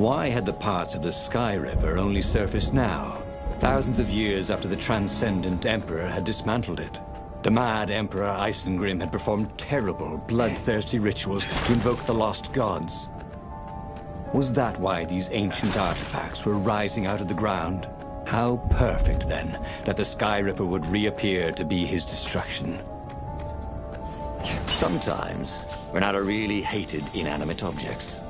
Why had the parts of the Sky Ripper only surfaced now, thousands of years after the Transcendent Emperor had dismantled it? The mad Emperor Isengrim had performed terrible, bloodthirsty rituals to invoke the lost gods. Was that why these ancient artifacts were rising out of the ground? How perfect, then, that the Sky Ripper would reappear to be his destruction. Sometimes, Renato really hated inanimate objects.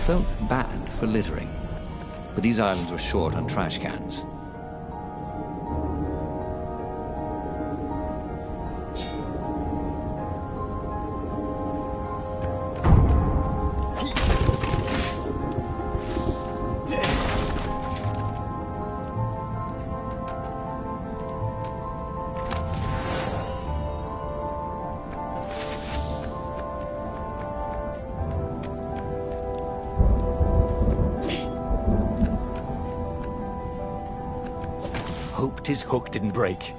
Felt bad for littering, but these islands were short on trash cans. Hoped his hook didn't break.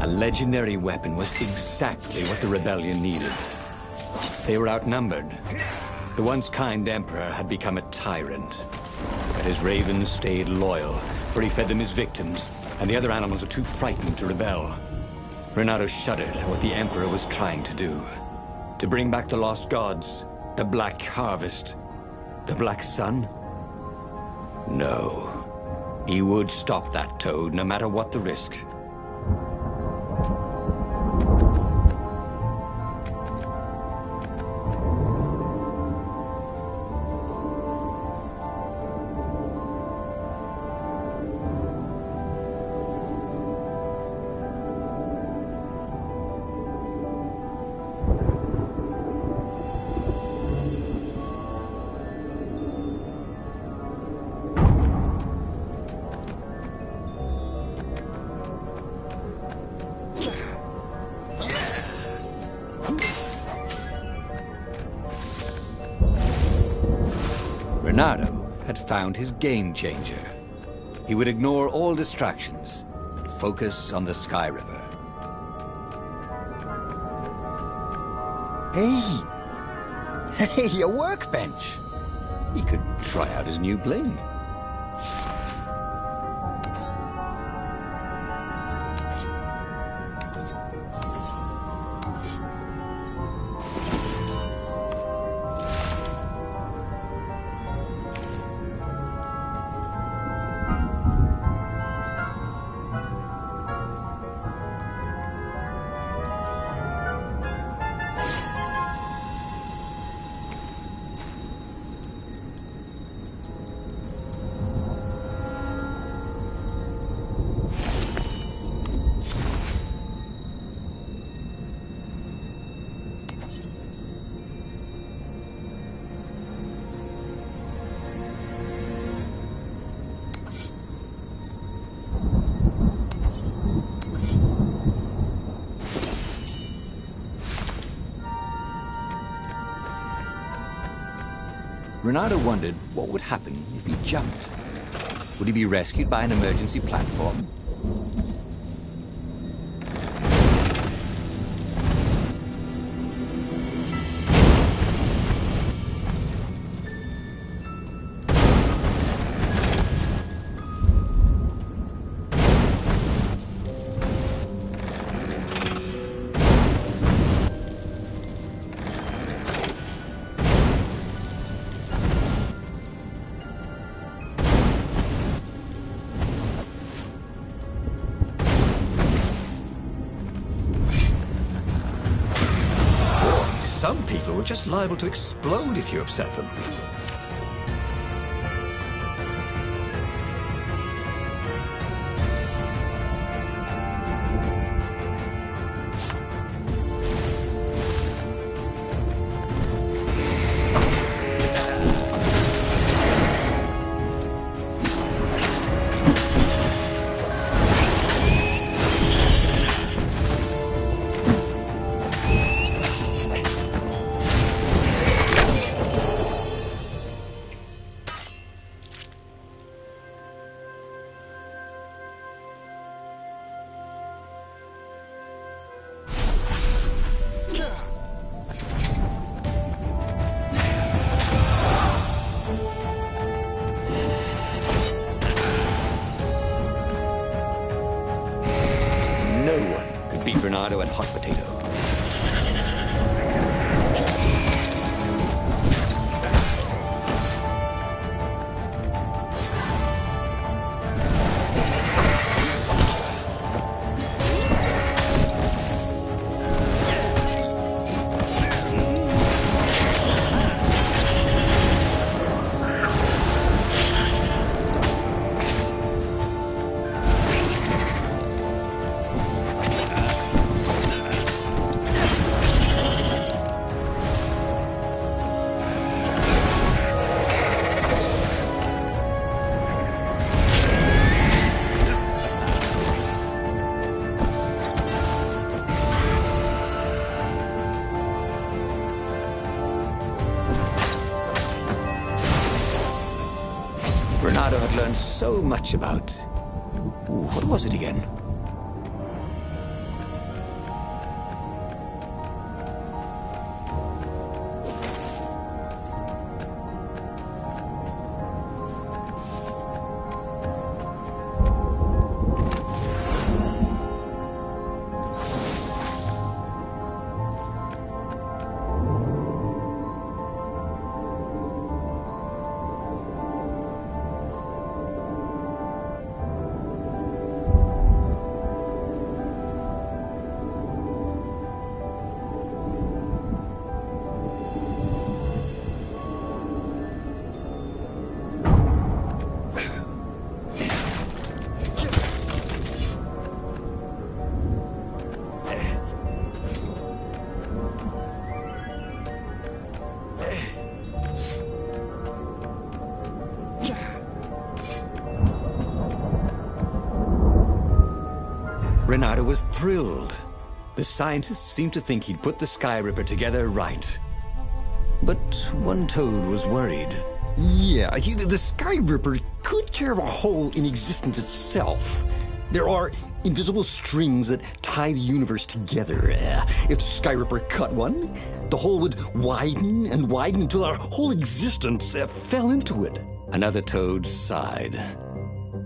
Legendary weapon was exactly what the rebellion needed. They were outnumbered. The once kind emperor had become a tyrant. But his ravens stayed loyal, for he fed them his victims, and the other animals were too frightened to rebel. Renato shuddered at what the emperor was trying to do. To bring back the lost gods, the Black Harvest, the Black Sun? No. He would stop that toad, no matter what the risk. Renato had found his game changer. He would ignore all distractions and focus on the Sky Ripper. Hey, a workbench! He could try out his new bling. Renato wondered what would happen if he jumped. Would he be rescued by an emergency platform? Some people are just liable to explode if you upset them. Beat Renato and hot potato. Renato had learned so much about... Ooh, what was it again? Renato was thrilled. The scientists seemed to think he'd put the Sky Ripper together right. But one toad was worried. Yeah, the Sky Ripper could tear a hole in existence itself. There are invisible strings that tie the universe together. If the Sky Ripper cut one, the hole would widen and widen until our whole existence fell into it. Another toad sighed.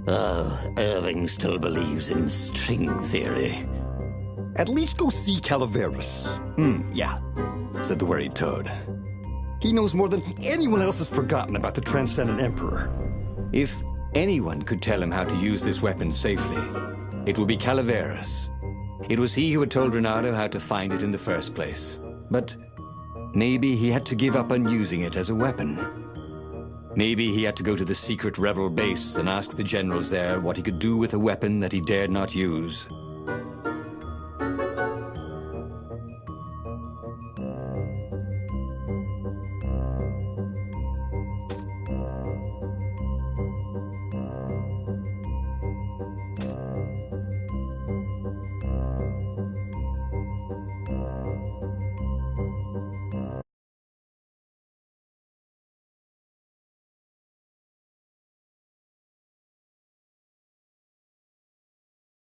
Irving still believes in string theory. At least go see Calaveras. Yeah, said the worried toad. He knows more than anyone else has forgotten about the Transcendent Emperor. If anyone could tell him how to use this weapon safely, it would be Calaveras. It was he who had told Renato how to find it in the first place. But maybe he had to give up on using it as a weapon. Maybe he had to go to the secret rebel base and ask the generals there what he could do with a weapon that he dared not use.